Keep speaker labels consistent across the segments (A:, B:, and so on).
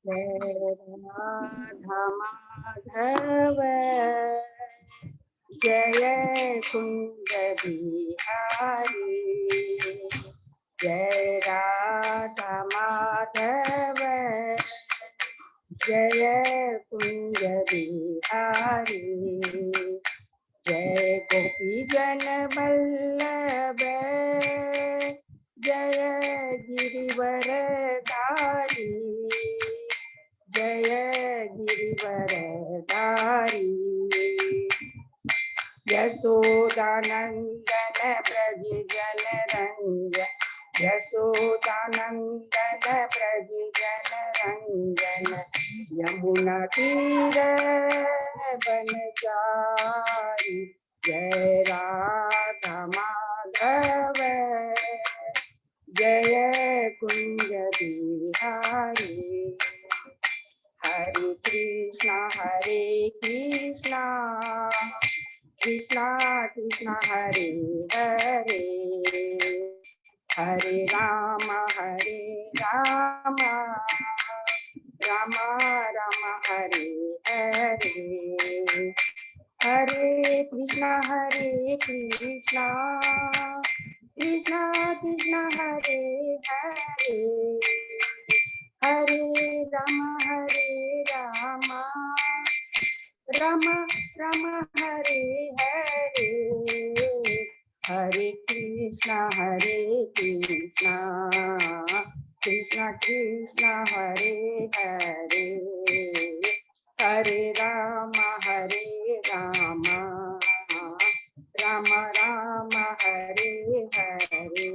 A: जय राधा माधव जय कुंज बिहारी, जय राधा माधव जय कुंज बिहारी, जय गोपी जन वल्लभ जय गिरिवर धारी, जय गिरिवर धारी, यशोदानंदन ब्रज जन रंजन, यशोदानंदन ब्रज जन रंजन, यमुना तीर बनचारी, जय राधा माधव जय कुंज बिहारी, हरे कृष्णा कृष्णा कृष्णा हरे हरे, हरे राम राम राम हरे हरे, हरे कृष्णा कृष्णा कृष्णा हरे हरे, हरे राम राम राम हरे हरे, हरे कृष्णा कृष्णा कृष्णा हरे हरे, हरे राम राम राम हरे हरे,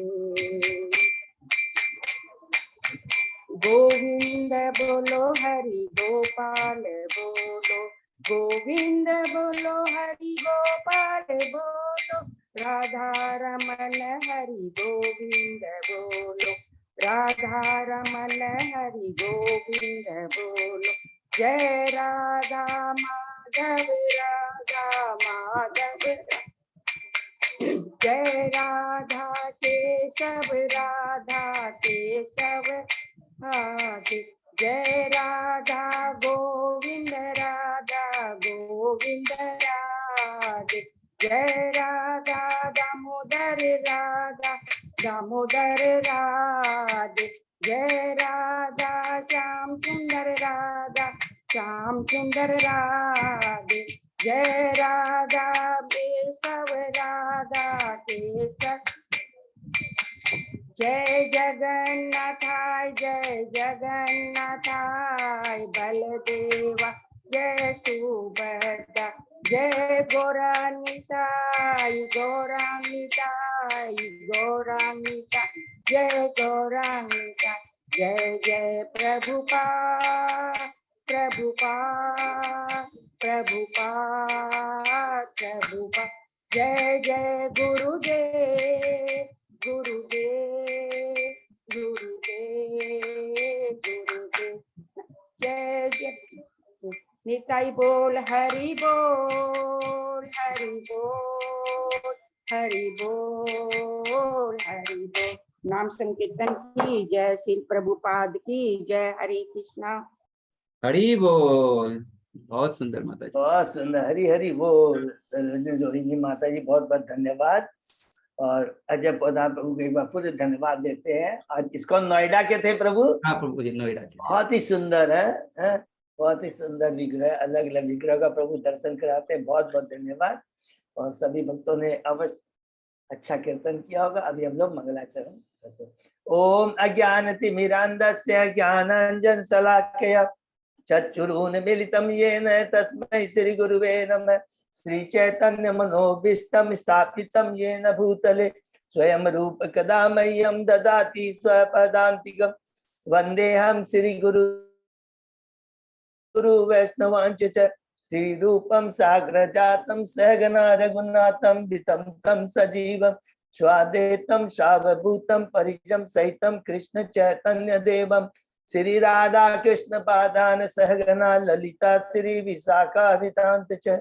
A: गोविंद बोलो हरि गोपाल बोलो, गोविंद बोलो हरि गोपाल बोलो, राधा रमन हरि गोविंद बोलो, राधा रमन हरि गोविंद बोलो, जय राधा माधव जय राधा केशव राधे, जय राधा गोविंद राधे, जय राधा दामोदर राधे, जय राधा श्याम सुंदर राधे, जय राधा केशव केशव, जय जगन्नाथाय बलदेवा, जय सुभद्रा, जय गौरांगिताय जय गौरांगिता, जय जय प्रभुपाद, जय जय गुरुदेव, जय जय निताई बोल, हरि बोल, हरि बोल। नाम संकीर्तन की जय, श्री प्रभुपाद की जय, हरे कृष्णा।
B: हरि बोल। बहुत सुंदर माता जी,
C: बहुत सुंदर, हरि हरि बोल। जोड़ी जी माता जी बहुत बहुत धन्यवाद। और अजय पौधा प्रभु को एक बार फिर धन्यवाद देते हैं। आज इसको नोएडा के थे प्रभु।
B: हाँ प्रभु जी, नोएडा के।
C: बहुत ही सुंदर है? बहुत ही सुंदर विग्रह, अलग अलग विग्रह का प्रभु दर्शन कराते हैं। बहुत बहुत धन्यवाद। और सभी भक्तों ने अवश्य अच्छा कीर्तन किया होगा। अभी हम लोग मंगलाचरण करते हैं। ओम अज्ञानतिमिरान्धस्य ज्ञानांजन शलाकया चक्षुरुन्मीलितं येन तस्मै श्री गुरुवे नमः। श्री चैतन्य मनोभीष्टं स्थापितं येन भूतले स्वयं रूप कदा मह्यं ददाति स्वपदान्तिकं। वन्देऽहं श्री गुरु वैष्णवांच श्री रूपं साग्रजातं सहगना रघुनाथं वितं तं सजीवं स्वादेतं सावभूतं परिजं सहितं कृष्ण चैतन्य देवं श्री राधा कृष्ण पादान सहगना ललिता श्री विशाखाभितांत च।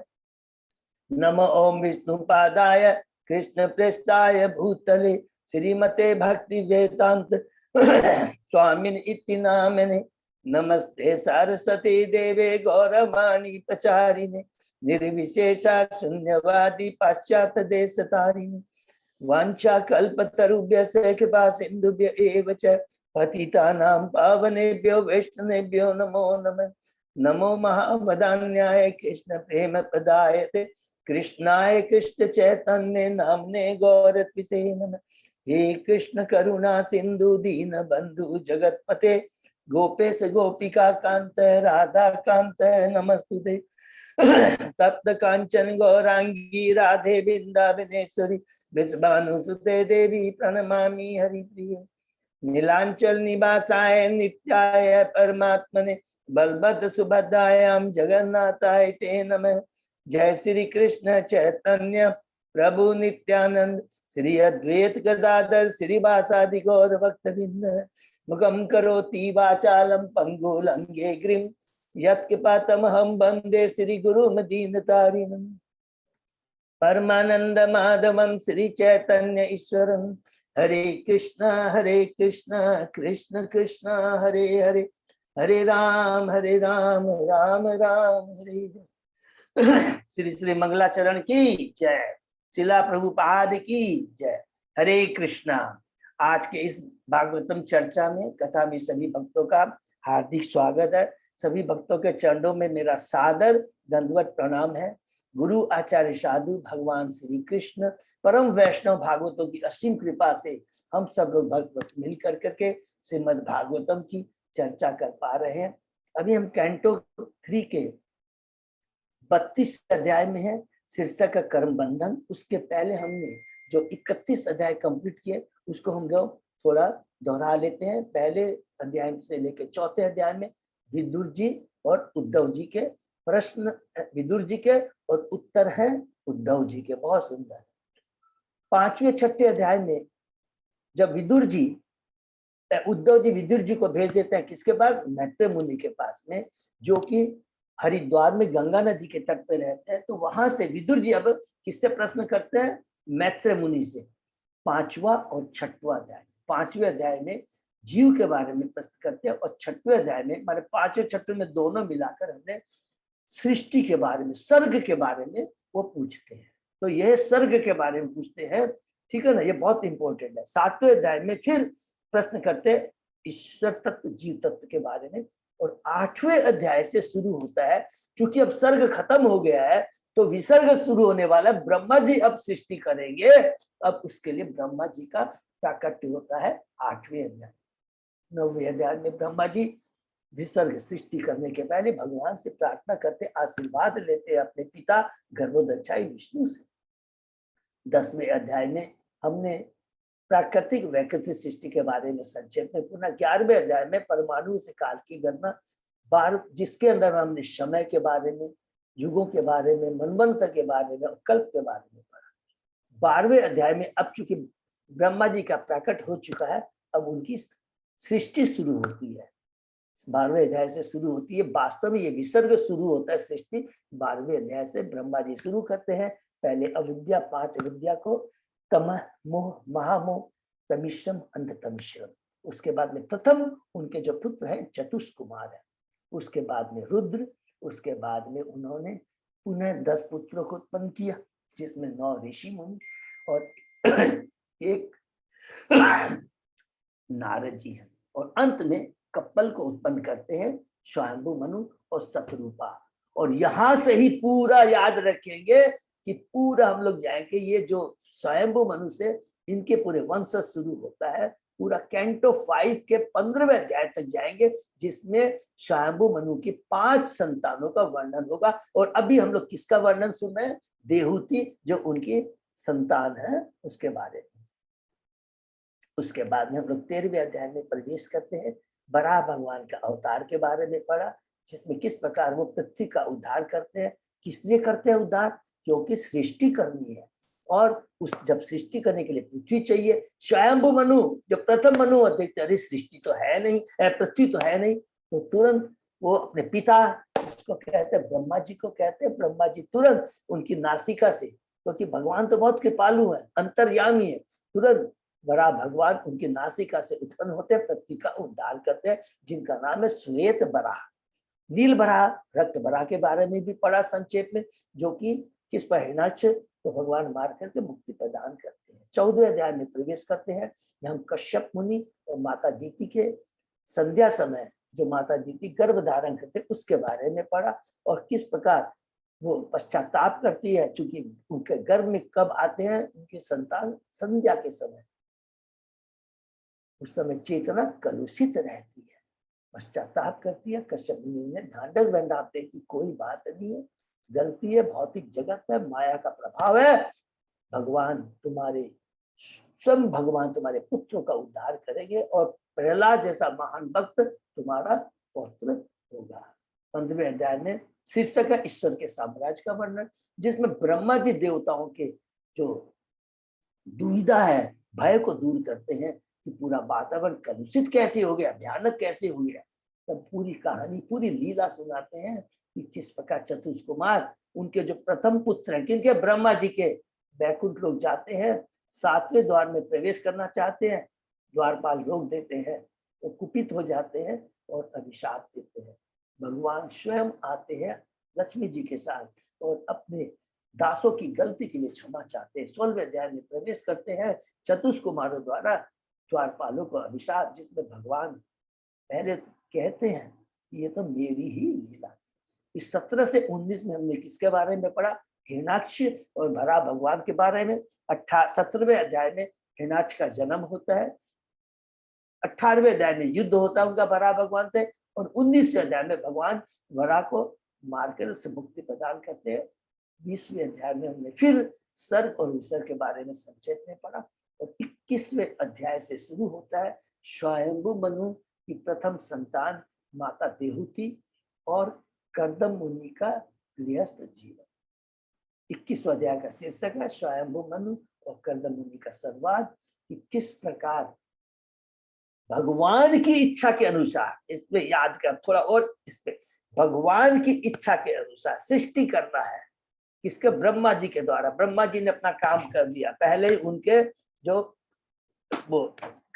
C: नमो ओम विष्णुपादाय कृष्ण पृष्ठाय भूतले श्रीमते भक्ति वेदांत स्वामिन इति नामिने। नमस्ते सरस्वती देवे गौरवाणी प्रचारिणे निर्विशेषा शून्यवादी पाश्चात्य देश तारिणे वांछा कल्पतरुभ्यः कृपा सिंधुभ्य एव च पतितानां पावनेभ्यो वैष्णवेभ्यो नमो नमः। नमो महावदान्याय कृष्ण प्रेम प्रदायते कृष्णाय कृष्ण चैतन्य नामने गौरत्विषे नमः। हे कृष्ण करुणा सिंधु दीन बंधु जगतपते गोपेश गोपिका कांत राधा कांत नमस्तुते। तप्त कांचन गौरांगी राधे वृंदावनेश्वरी विश्वानुसुते देवी प्रणमामि हरिप्रिये। नीलांचल निवासाय नित्याय परमात्मने बलभद्र सुभद्रायां जगन्नाथाय ते नमः। जय श्री कृष्ण चैतन्य प्रभु नित्यानंद श्री अद्वैत गदाधर श्रीवासादि गौर भक्तवृंद। मुखं करोति वाचालं पंगुलंगे गिरिं यत्कृपातमहं वन्दे श्री गुरुं दीनतारिणं। परमानंद माधवं श्री चैतन्य ईश्वरं। हरे कृष्ण कृष्ण कृष्ण हरे हरे हरे राम राम राम हरे हरे। श्री श्री मंगलाचरण की जय। शिला प्रभुपाद की जय। हरे कृष्णा। आज के इस भागवतम चर्चा में कथा में सभी भक्तों का हार्दिक स्वागत है। सभी भक्तों के चरणों में मेरा सादर दंडवत प्रणाम है। गुरु आचार्य साधु भगवान श्री कृष्ण परम वैष्णव भागवतों की असीम कृपा से हम सब लोग भक्त मिल करके श्रीमद् भागवतम की चर्चा कर पा रहे हैं। अभी हम कैंटो 3 के 32 अध्याय में है, शीर्षक का कर्म बंधन। उसके पहले हमने जो 31 अध्याय कंप्लीट किए उसको हम लोग थोड़ा दोहरा लेते हैं। पहले अध्याय से लेकर चौथे अध्याय में विदुर जी और उद्धव जी के प्रश्न, विदुर जी के और उत्तर हैं उद्धव जी के, बहुत सुंदर है। 5वें 6ठे अध्याय में जब उद्धव जी विदुर जी को भेज देते हैं किसके पास? मैत्रेय मुनि के पास में, जो कि हरिद्वार में गंगा नदी के तट पे रहते हैं। तो वहां से विदुर जी अब किससे प्रश्न करते हैं? मैत्रेय मुनि से। 5वां और 6वां अध्याय, 5वें अध्याय में जीव के बारे में प्रश्न करते हैं और 6वें अध्याय में, माने 5वें 6वें में दोनों मिलाकर हमने सृष्टि के बारे में, सर्ग के बारे में वो पूछते हैं। तो यह सर्ग के बारे में पूछते हैं, ठीक है ना, ये बहुत इंपॉर्टेंट है। 7वें अध्याय में फिर प्रश्न करते हैं ईश्वर तत्व जीव तत्व के बारे में। और 8वें अध्याय से शुरू होता है, क्योंकि अब सर्ग खत्म हो गया है तो विसर्ग शुरू होने वाला है। ब्रह्मा जी अब सृष्टि करेंगे, अब उसके लिए ब्रह्मा जी का प्राकट्य होता है 8वें अध्याय। 9वें अध्याय में ब्रह्मा जी विसर्ग सृष्टि करने के पहले भगवान से प्रार्थना करते, आशीर्वाद लेते अपने पिता गर्भोदक्षाई विष्णु से। 10वें अध्याय में हमने प्राकृतिक वैकृतिक सृष्टि के बारे में संक्षेप में पुनः। 11वें अध्याय में परमाणु से काल की गणना, जिसके अंदर हमने समय के बारे में, युगों के बारे में, मनवंतर के बारे में और कल्प के बारे में पढ़ा। 12वें अध्याय में अब चूंकि ब्रह्मा जी का प्रकट हो चुका है, अब उनकी सृष्टि शुरू होती है। 12वें अध्याय से शुरू होती है। वास्तव में ये विसर्ग शुरू होता है सृष्टि 12वें अध्याय से। ब्रह्मा जी शुरू करते हैं पहले अविद्या, 5 अविद्या को, तमः मोह, महामोह, तमिश्रम, अंधतमिश्रम। उसके बाद में प्रथम उनके जो पुत्र हैं चतुष्कुमार है, उसके बाद में रुद्र, उसके बाद में उन्होंने पुनः 10 पुत्रों को उत्पन्न किया, जिसमें 9 ऋषि मुनि और एक नारद जी है। और अंत में कपल को उत्पन्न करते हैं स्वयंभु मनु और शतरूपा। और यहाँ से ही पूरा याद रखेंगे कि पूरा हम लोग जाएंगे, ये जो स्वयंभु मनु से इनके पूरे वंश शुरू होता है। पूरा कैंटो 5 के 15वें अध्याय तक जाएंगे, जिसमें स्वयंभु मनु की 5 संतानों का वर्णन होगा। और अभी हम लोग किसका वर्णन सुन रहे हैं? देहूति, जो उनकी संतान है, उसके बारे में। उसके बाद में हम लोग 13वें अध्याय में प्रवेश करते हैं। बड़ा भगवान का अवतार के बारे में पढ़ा, जिसमें किस प्रकार वो पृथ्वी का उद्धार करते हैं। किस लिए करते हैं उद्धार? क्योंकि सृष्टि करनी है, और उस जब सृष्टि करने के लिए पृथ्वी चाहिए। स्वयंभु मनु, जब प्रथम मनु देखते अरे सृष्टि तो है नहीं, पृथ्वी तो है नहीं, तो तुरंत वो अपने पिता, उसको कहते हैं ब्रह्मा जी को कहते हैं, ब्रह्मा जी तुरंत उनकी नासिका से, क्योंकि भगवान तो बहुत कृपालु है, अंतर्यामी है, तुरंत वराह भगवान उनकी नासिका से उत्पन्न होते हैं, पृथ्वी का उद्धार करते हैं, जिनका नाम है श्वेत वराह। नील वराह, रक्त वराह के बारे में भी पढ़ा संक्षेप में, जो कि किस पर हिरण्याक्ष तो भगवान मार करके मुक्ति प्रदान करते हैं। 14वें अध्याय में प्रवेश करते हैं। हम कश्यप मुनि और माता दीति के संध्या समय जो माता दीति गर्भ धारण करते उसके बारे में पढ़ा, और किस प्रकार वो पश्चाताप करती है, क्योंकि उनके गर्भ में कब आते हैं उनके संतान, संध्या के समय। उस समय चेतना कलुषित रहती है, पश्चाताप करती है। कश्यप मुनि ने ढांढस बंधाते कि कोई बात नहीं है, गलती है, भौतिक जगत में माया का प्रभाव है, भगवान तुम्हारे स्वयं भगवान तुम्हारे पुत्र का उद्धार करेंगे और प्रहलाद जैसा महान भक्त तुम्हारा पौत्र होगा। 15वें अध्याय में शीर्षक है ईश्वर के साम्राज्य का वर्णन, जिसमें ब्रह्मा जी देवताओं के जो दुविधा है, भय को दूर करते हैं कि पूरा वातावरण कलुषित कैसे हो गया, भयानक कैसे हो गया। तब पूरी कहानी, पूरी लीला सुनाते हैं कि किस प्रकार चतुष कुमार उनके जो प्रथम पुत्र हैं, किनके, ब्रह्मा जी के, बैकुंठ लोग जाते हैं, 7वें द्वार में प्रवेश करना चाहते हैं, द्वारपाल रोक देते हैं, वो कुपित हो जाते हैं और अभिशाप देते हैं। भगवान स्वयं आते हैं लक्ष्मी जी के साथ और अपने दासों की गलती के लिए क्षमा चाहते हैं। 16वें अध्याय में प्रवेश करते हैं चतुष कुमारों द्वारा द्वारपालों को अभिशाप, जिसमें भगवान पहले कहते हैं कि ये तो मेरी ही लीला थी। इस 17 से 19 में हमने किसके बारे में पढ़ा, हिरण्याक्ष और वराह भगवान के बारे में। 17वें अध्याय में हिरण्याक्ष का जन्म होता है, 18वें अध्याय में युद्ध होता है उनका वराह भगवान से, और 19वें अध्याय में भगवान वराह को मारकर उससे मुक्ति प्रदान करते हैं। 20वें अध्याय में हमने फिर सर्ग और विसर्ग के बारे में संक्षेप में पढ़ा, और 21वें अध्याय से शुरू होता है स्वयंभू मनु की प्रथम संतान माता देहूति और कर्दम मुनि का गृहस्थ जीवन। 21वां अध्याय का शीर्षक है स्वयंभू मनु और कर्दम मुनि का संवाद, कि किस प्रकार भगवान की इच्छा के अनुसार, इसमें याद कर थोड़ा, और इसमें भगवान की इच्छा के अनुसार सृष्टि करना है, किसके, ब्रह्मा जी के द्वारा। ब्रह्मा जी ने अपना काम कर दिया, पहले ही उनके जो वो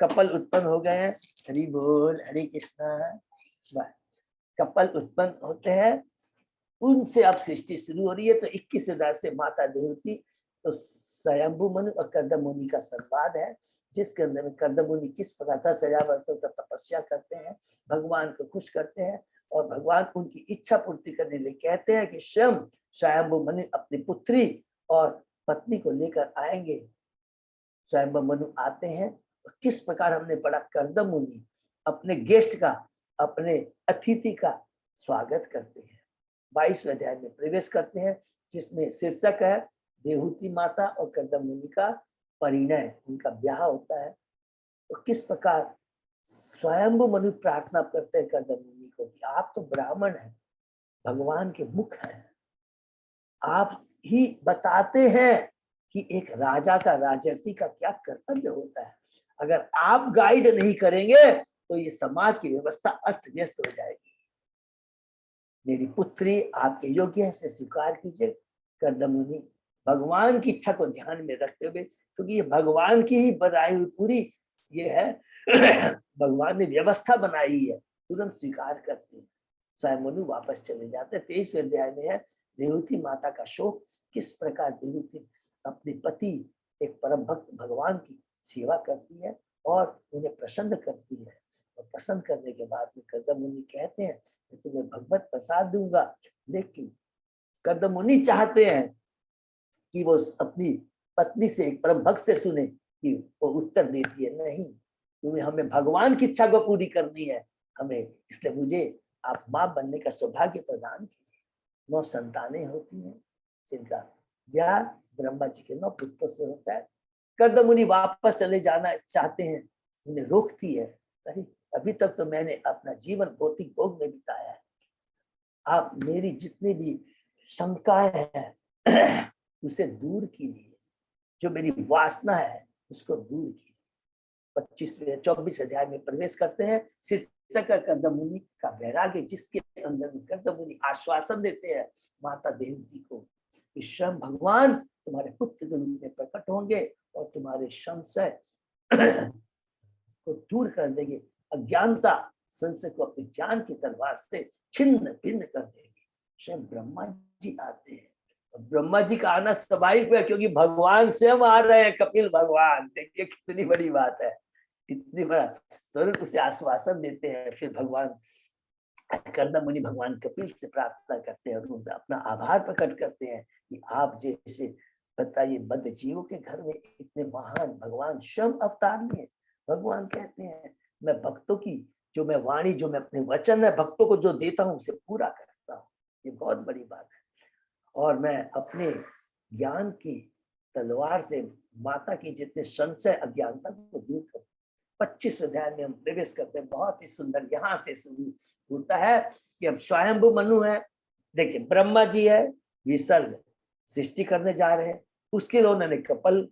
C: कपल उत्पन्न हो गए हैं, हरि बोल, हरि कृष्णा, कपल उत्पन्न होते हैं, उनसे अब सृष्टि शुरू हो रही है। तो 21 से माता देहूति तो स्वयंभू मनु और कर्दम मुनि का संवाद है, जिसके अंदर में कर्दम मुनि किस प्रकार 10,000 वर्षों तक तपस्या करते हैं, भगवान को खुश करते हैं, और भगवान उनकी इच्छा पूर्ति करने के लिए कहते हैं कि स्वयं स्वयंभू मनु अपनी पुत्री और पत्नी को लेकर आएंगे। स्वयंभू मनु आते हैं, और किस प्रकार हमने पढ़ा, कर्दम मुनि अपने गेस्ट का, अपने अतिथि का स्वागत करते हैं। 22वें अध्याय में प्रवेश करते हैं, जिसमें शीर्षक है देहूति माता और कर्दम मुनि का परिणय, उनका ब्याह होता है। तो किस प्रकार स्वयंभू मनु प्रार्थना करते हैं कर्दम मुनि को कि आप तो ब्राह्मण हैं, भगवान के मुख हैं, आप ही बताते हैं कि एक राजा का, राजर्षि का क्या कर्तव्य होता है। अगर आप गाइड नहीं करेंगे तो ये समाज की व्यवस्था अस्त व्यस्त हो जाएगी। मेरी पुत्री आपके योग्य है, इसे स्वीकार कीजिए। कर्दम मुनि भगवान की इच्छा को ध्यान में रखते हुए, क्योंकि ये भगवान की ही बनाई हुई पूरी ये है भगवान ने व्यवस्था बनाई है, तुरंत स्वीकार करते हैं। स्वयं मनु वापस चले जाते हैं। 23वें अध्याय में है देहूति माता का शोक, किस प्रकार देहूति अपने पति एक परम भक्त भगवान की सेवा करती है और उन्हें प्रसन्न करती है, और प्रसन्न करने के बाद में कर्दम मुनि कहते हैं कि तुम्हें भगवत प्रसाद दूंगा। लेकिन कर्दम मुनि चाहते हैं कि वो अपनी पत्नी से, एक परम भक्त से सुने कि वो उत्तर देती है, नहीं, तुम्हें हमें भगवान की इच्छा को पूरी करनी है हमें, इसलिए मुझे आप माँ बनने का सौभाग्य प्रदान कीजिए। 9 संतानें होती हैं, जिनका ब्याह ब्रह्मा जी के 9 पुत्रों से होता है। कर्दम मुनि वापस चले जाना चाहते हैं, उन्हें रोकती है, अरे अभी तक तो मैंने अपना जीवन भौतिक भोग में बिताया है, आप मेरी जितनी भी शंकाएं हैं उसे दूर कीजिए, जो मेरी वासना है उसको दूर कीजिए। 24वें अध्याय में प्रवेश करते हैं। शीर्षक कर्दम मुनि का वैराग्य, जिसके अंदर कर्दम मुनि आश्वासन देते हैं माता देवती को कि स्वयं भगवान तुम्हारे पुत्र के रूप में प्रकट होंगे और तुम्हारे संशय को दूर कर देंगे, अज्ञानता संशय को अपने ज्ञान की तलवार से छिन्न भिन्न कर देंगे। स्वयं ब्रह्मा जी आते हैं। ब्रह्मा जी का आना स्वाभाविक है, क्योंकि भगवान स्वयं आ रहे हैं, कपिल भगवान। देखिए कितनी बड़ी बात है, इतनी बड़ा। तुरंत उसे आश्वासन देते हैं। फिर भगवान कर्दम मुनि भगवान कपिल से प्रार्थना करते हैं और उनसे अपना आभार प्रकट करते हैं कि आप जैसे, बताइए, बद्ध जीवों के घर में इतने महान भगवान स्वयं अवतार लिए। भगवान कहते हैं मैं भक्तों की जो मैं वाणी, जो मैं अपने वचन है भक्तों को जो देता हूँ उसे पूरा करता हूँ। ये बहुत बड़ी बात है। और मैं अपने ज्ञान की तलवार से माता की जितने संशय अज्ञानता को दूर कर। 25 अध्याय में हम प्रवेश करते हैं। बहुत ही सुंदर यहाँ से शुरू होता है कि अब स्वयंभू मनु है। देखिए ब्रह्मा जी है, विसर्ग सृष्टि करने जा रहे हैं। उसके लिए उन्होंने कपल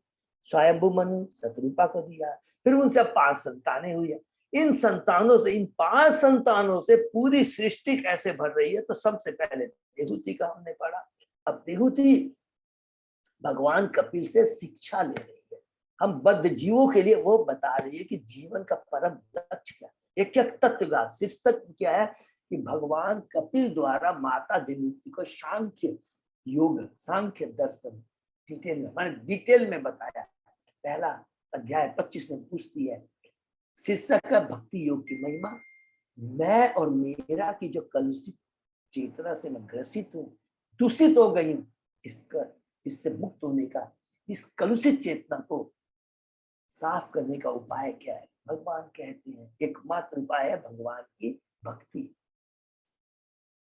C: स्वयंभू मनु शतरूपा को दिया। फिर उनसे 5 संतानें हुई है। इन संतानों से, इन 5 संतानों से पूरी सृष्टि कैसे भर रही है, तो सबसे पहले देहूति का हमने पढ़ा। अब देहूति भगवान कपिल से शिक्षा ले रही है। हम बद्ध जीवों के लिए वो बता रही है कि जीवन का परम लक्ष्य क्या है। एक एक तत्वगात शीर्षक क्या है कि भगवान कपिल द्वारा माता देवहूति को सांख्य योग, सांख्य दर्शन डिटेल में, मैंने डिटेल में बताया। पहला अध्याय 25 में पूछती है, शीर्षक है भक्ति योग की महिमा। मैं और मेरा की जो कलुषित चेतना से मैं ग्रसित हूँ, दूषित हो गई हूँ, इससे मुक्त होने का, इस कलुषित चेतना को साफ करने का उपाय क्या है? भगवान कहते हैं एकमात्र उपाय है भगवान की भक्ति।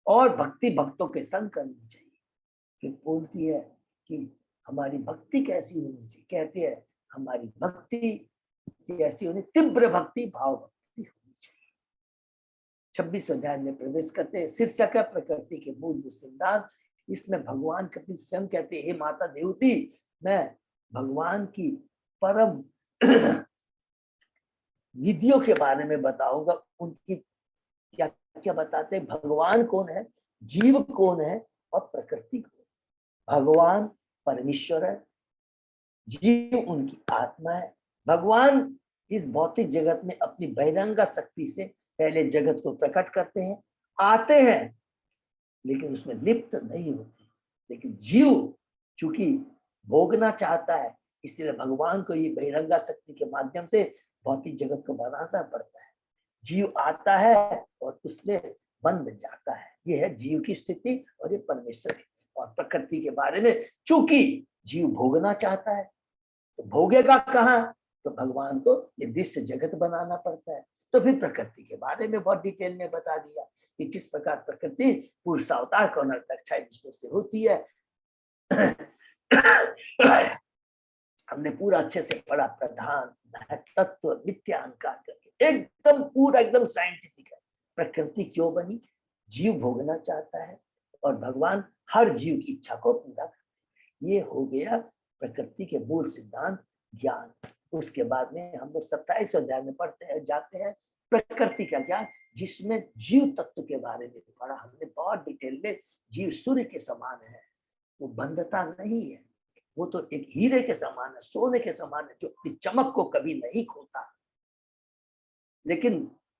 C: और भक्ति भक्तों के संग करनी चाहिए। कि बोलती है कि हमारी भक्ति कैसी होनी चाहिए, कहते हैं हमारी भक्ति कैसी होनी, तीव्र भक्ति, भाव भक्ति होनी चाहिए। 26 अध्याय में प्रवेश करते हैं। शीर्षक है प्रकृति के मूल सिद्धांत। इसमें भगवान कपिल स्वयं कहते हैं, हे माता देवती, मैं भगवान की परम विधियों के बारे में बताऊंगा। उनकी क्या क्या बताते हैं, भगवान कौन है, जीव कौन है और प्रकृति कौन है। भगवान परमेश्वर है, जीव उनकी आत्मा है। भगवान इस भौतिक जगत में अपनी बहिरंगा शक्ति से पहले जगत को प्रकट करते हैं, आते हैं, लेकिन उसमें लिप्त नहीं होते। लेकिन जीव चूंकि भोगना चाहता है, इसलिए भगवान को ये बहिरंगा शक्ति के माध्यम से भौतिक जगत को बनाना पड़ता है। जीव आता है और उसमें बंध जाता है। ये है जीव की स्थिति और ये परमेश्वर की। और प्रकृति के बारे में, चूंकि जीव भोगना चाहता है तो भोगेगा कहाँ, तो भगवान को ये दृश्य जगत बनाना पड़ता है। तो फिर प्रकृति के बारे में बहुत डिटेल में बता दिया कि किस प्रकार प्रकृति पुरुषावतार को दक्षाई विष्णु से होती है। हमने पूरा अच्छे से पढ़ा, प्रधान, तत्व, मिथ्या, अहंकार करके एकदम पूरा एकदम साइंटिफिक है। प्रकृति क्यों बनी, जीव भोगना चाहता है और भगवान हर जीव की इच्छा को पूरा करते हैं। ये हो गया प्रकृति के मूल सिद्धांत ज्ञान। उसके बाद में हम लोग 27 अध्याय में पढ़ते हैं, जाते हैं प्रकृति का ज्ञान, जिसमें जीव तत्व के बारे में पढ़ा हमने बहुत डिटेल में। जीव सूर्य के समान है, वो बंधता नहीं है, वो तो एक हीरे के समान है, सोने के समान है, जो अपनी चमक को कभी नहीं खोता। लेकिन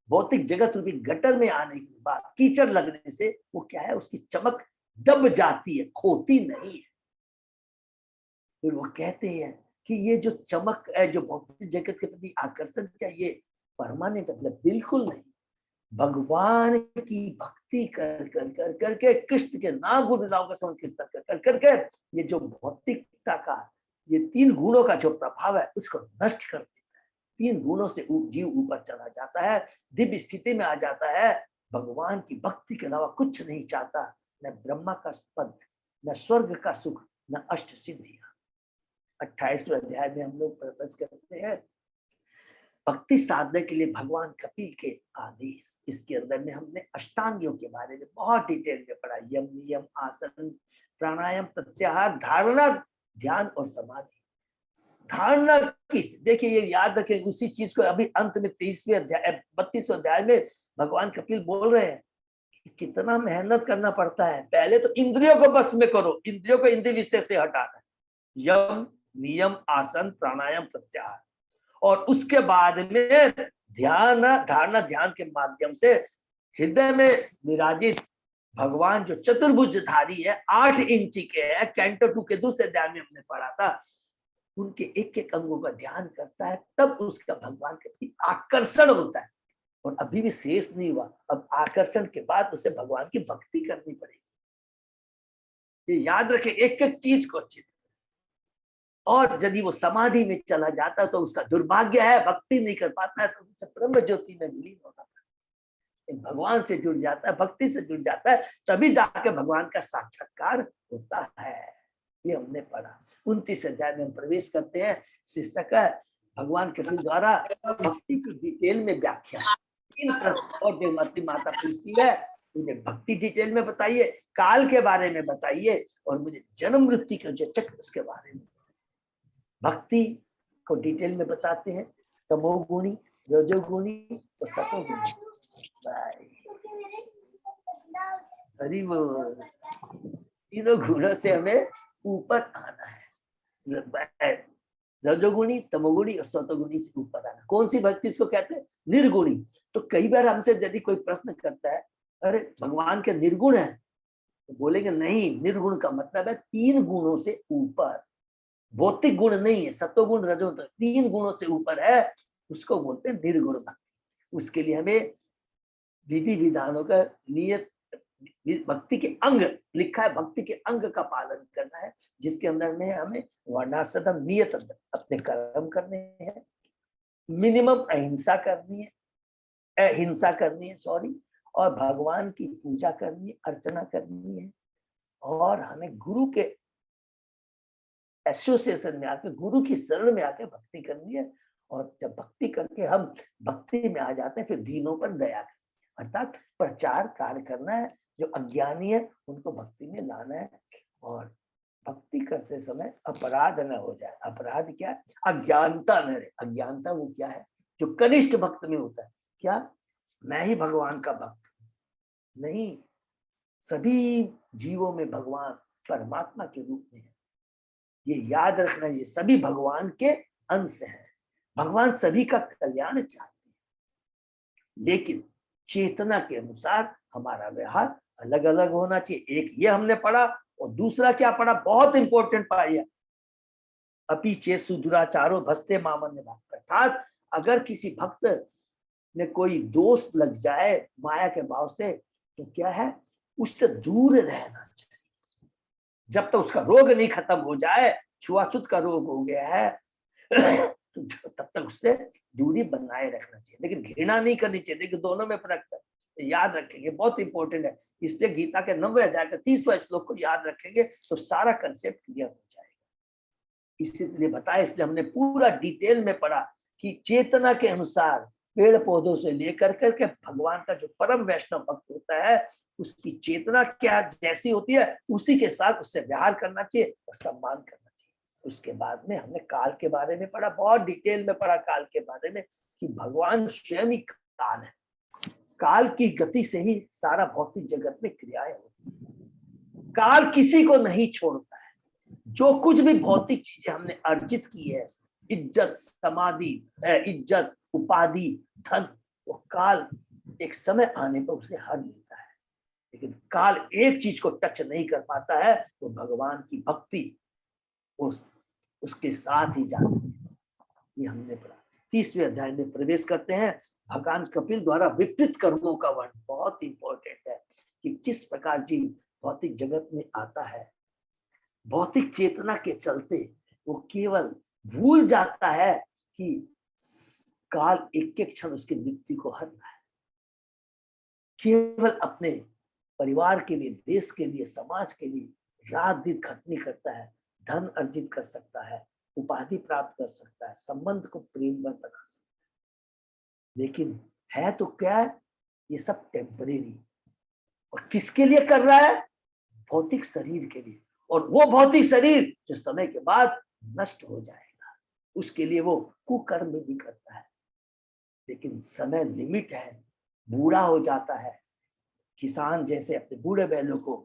C: भौतिक जगत रूपी गटर में आने के बाद कीचड़ लगने से वो क्या है, उसकी चमक दब जाती है, खोती नहीं है। फिर वो कहते हैं कि ये जो चमक है, जो भौतिक जगत के प्रति आकर्षण, क्या ये परमानेंट? मतलब बिल्कुल नहीं। भगवान की भक्ति कर कर कर करके, कृष्ण के नाम गुण नाम का संकीर्तन कर कर करके, ये जो भौतिकता का, ये 3 गुणों का जो प्रभाव है उसको नष्ट कर देता है। 3 गुणों से जीव ऊपर चला जाता है, दिव्य स्थिति में आ जाता है। भगवान की भक्ति के अलावा कुछ नहीं चाहता, न ब्रह्मा का पद, न स्वर्ग का सुख, न अष्ट सिद्धियां। 28वें अध्याय में हम लोग प्रवेश करते हैं। भक्ति साधने के लिए भगवान कपिल के आदेश, इसके अंदर में हमने अष्टांग योग के बारे में बहुत डिटेल में पढ़ा। यम, नियम, आसन, प्राणायाम, प्रत्याहार, धारणा, ध्यान और समाधि। धारणा की, देखिए ये याद रखें, उसी चीज को अभी अंत में 23वें अध्याय 32वें अध्याय में भगवान कपिल बोल रहे हैं कि कितना मेहनत करना पड़ता है। पहले तो इंद्रियों को बस में करो, इंद्रियों को इंद्रिय विषय से हटाना। यम, नियम, आसन, प्राणायाम, प्रत्याहार, और उसके बाद में ध्यान धारणा ध्यान के माध्यम से हृदय में विराजित भगवान जो चतुर्भुजधारी है, 8 इंची के है, कैंटो 2 के दूसरे अध्याय में हमने पढ़ा था, उनके एक एक अंगों का ध्यान करता है, तब उसका भगवान के प्रति आकर्षण होता है। और अभी भी शेष नहीं हुआ, अब आकर्षण के बाद उसे भगवान की भक्ति करनी पड़ेगी। ये याद रखे, एक एक चीज को अच्छी। और यदि वो समाधि में चला जाता है तो उसका दुर्भाग्य है, भक्ति नहीं कर पाता है, तो उसे ब्रह्म ज्योति में विलीन होना पड़ता है। भगवान से जुड़ जाता है, भक्ति से जुड़ जाता है, तभी जाके भगवान का साक्षात्कार होता है। ये हमने पढ़ा। 29 अध्याय में हम प्रवेश करते हैं। शिष्टक भगवान कृष्ण द्वारा भक्ति की डिटेल में व्याख्या। 3 प्रश्न और देवमती माता पूछती है, मुझे भक्ति डिटेल में बताइए, काल के बारे में बताइए, और मुझे जन्म मृत्यु के जो चक्र उसके बारे में। भक्ति को डिटेल में बताते हैं, तमोगुणी, रजोगुणी और सतोगुणी। हरि बोल। तीनों गुणों से हमें ऊपर आना है। रजोगुणी, तमोगुणी और सतोगुणी से ऊपर आना। कौन सी भक्ति इसको कहते हैं? निर्गुणी। तो कई बार हमसे यदि कोई प्रश्न करता है, अरे भगवान के निर्गुण है, तो बोलेंगे नहीं, निर्गुण का मतलब है 3 गुणों से ऊपर। भौतिक गुण नहीं है, सत्वगुण रजो, 3 गुणों से ऊपर है, उसको बोलते हैं निर्गुण भक्ति। उसके लिए हमें विधि विधानों का नियत भक्ति के अंग लिखा है, भक्ति के अंग का पालन करना है, जिसके अंदर में हमें वर्णाश्रम नियत अपने कर्म करने हैं, मिनिमम अहिंसा करनी है, अहिंसा करनी है, सॉरी, और भगवान की पूजा करनी है, अर्चना करनी है, और हमें गुरु के एसोसिएशन में आके, गुरु की शरण में आके भक्ति करनी है। और जब भक्ति करके हम भक्ति में आ जाते हैं, फिर दीनों पर दया करनी है, अर्थात प्रचार कार्य करना है। जो अज्ञानी है उनको भक्ति में लाना है, और भक्ति करते समय अपराध न हो जाए। अपराध क्या है? अज्ञानता न रहे। अज्ञानता वो क्या है? जो कनिष्ठ भक्त में होता है, क्या मैं ही भगवान का भक्त नहीं, सभी जीवों में भगवान परमात्मा के रूप में है। ये याद रखना, ये सभी भगवान के अंश हैं। भगवान सभी का कल्याण चाहते हैं, लेकिन चेतना के अनुसार हमारा व्यवहार अलग अलग होना चाहिए। एक ये हमने पढ़ा, और दूसरा क्या पढ़ा, बहुत इंपॉर्टेंट पाया, अपि चेत सुदुराचारो भस्ते मामन्य भाव। अर्थात अगर किसी भक्त में कोई दोष लग जाए माया के भाव से, तो क्या है, उससे दूर रहना चाहिए। जब तक उसका रोग नहीं खत्म हो जाए, छुआछूत का रोग हो गया है, तो तब तक उससे दूरी बनाए रखना चाहिए, लेकिन घृणा नहीं करनी चाहिए। देखिए दोनों में फर्क है, याद रखेंगे, बहुत इंपॉर्टेंट है। इसलिए गीता के 90 अध्याय का 30वां श्लोक को याद रखेंगे तो सारा कंसेप्ट क्लियर हो जाएगा। इसलिए बताया, इसलिए हमने पूरा डिटेल में पढ़ा कि चेतना के अनुसार पेड़ पौधों से लेकर करके भगवान का जो परम वैष्णव भक्त होता है, उसकी चेतना क्या जैसी होती है, उसी के साथ उससे व्यवहार करना चाहिए और सम्मान करना चाहिए। उसके बाद में हमने काल के बारे में पढ़ा, बहुत डिटेल में पढ़ा काल के बारे में, कि भगवान स्वयं ही काल है। काल की गति से ही सारा भौतिक जगत में क्रियाएं होती है। काल किसी को नहीं छोड़ता है। जो कुछ भी भौतिक चीजें हमने अर्जित की है, इज्जत, समाधि, इज्जत, उपाधि, धन, वो काल एक समय आने पर उसे हर लेता है। लेकिन काल एक चीज को टच नहीं कर पाता है, तो भगवान की भक्ति उसके साथ ही जाती है। ये हमने पढ़ा। 30वें अध्याय में प्रवेश करते हैं। भगवान कपिल द्वारा विपरीत कर्मों का वर्णन बहुत इंपॉर्टेंट है, कि किस प्रकार जीव भौतिक जगत में आता है। भौतिक चेतना के चलते वो केवल भूल जाता है कि काल एक एक क्षण उसकी मृत्यु को हर रहा है। केवल अपने परिवार के लिए, देश के लिए, समाज के लिए रात दिन खटनी करता है, धन अर्जित कर सकता है, उपाधि प्राप्त कर सकता है, संबंध को प्रेममय बना सकता है, लेकिन है तो क्या है, ये सब टेम्परेरी। और किसके लिए कर रहा है? भौतिक शरीर के लिए। और वो भौतिक शरीर जो समय के बाद नष्ट हो जाएगा, उसके लिए वो कुकर्म भी करता है। लेकिन समय लिमिट है, बूढ़ा हो जाता है। किसान जैसे अपने बूढ़े बैलों को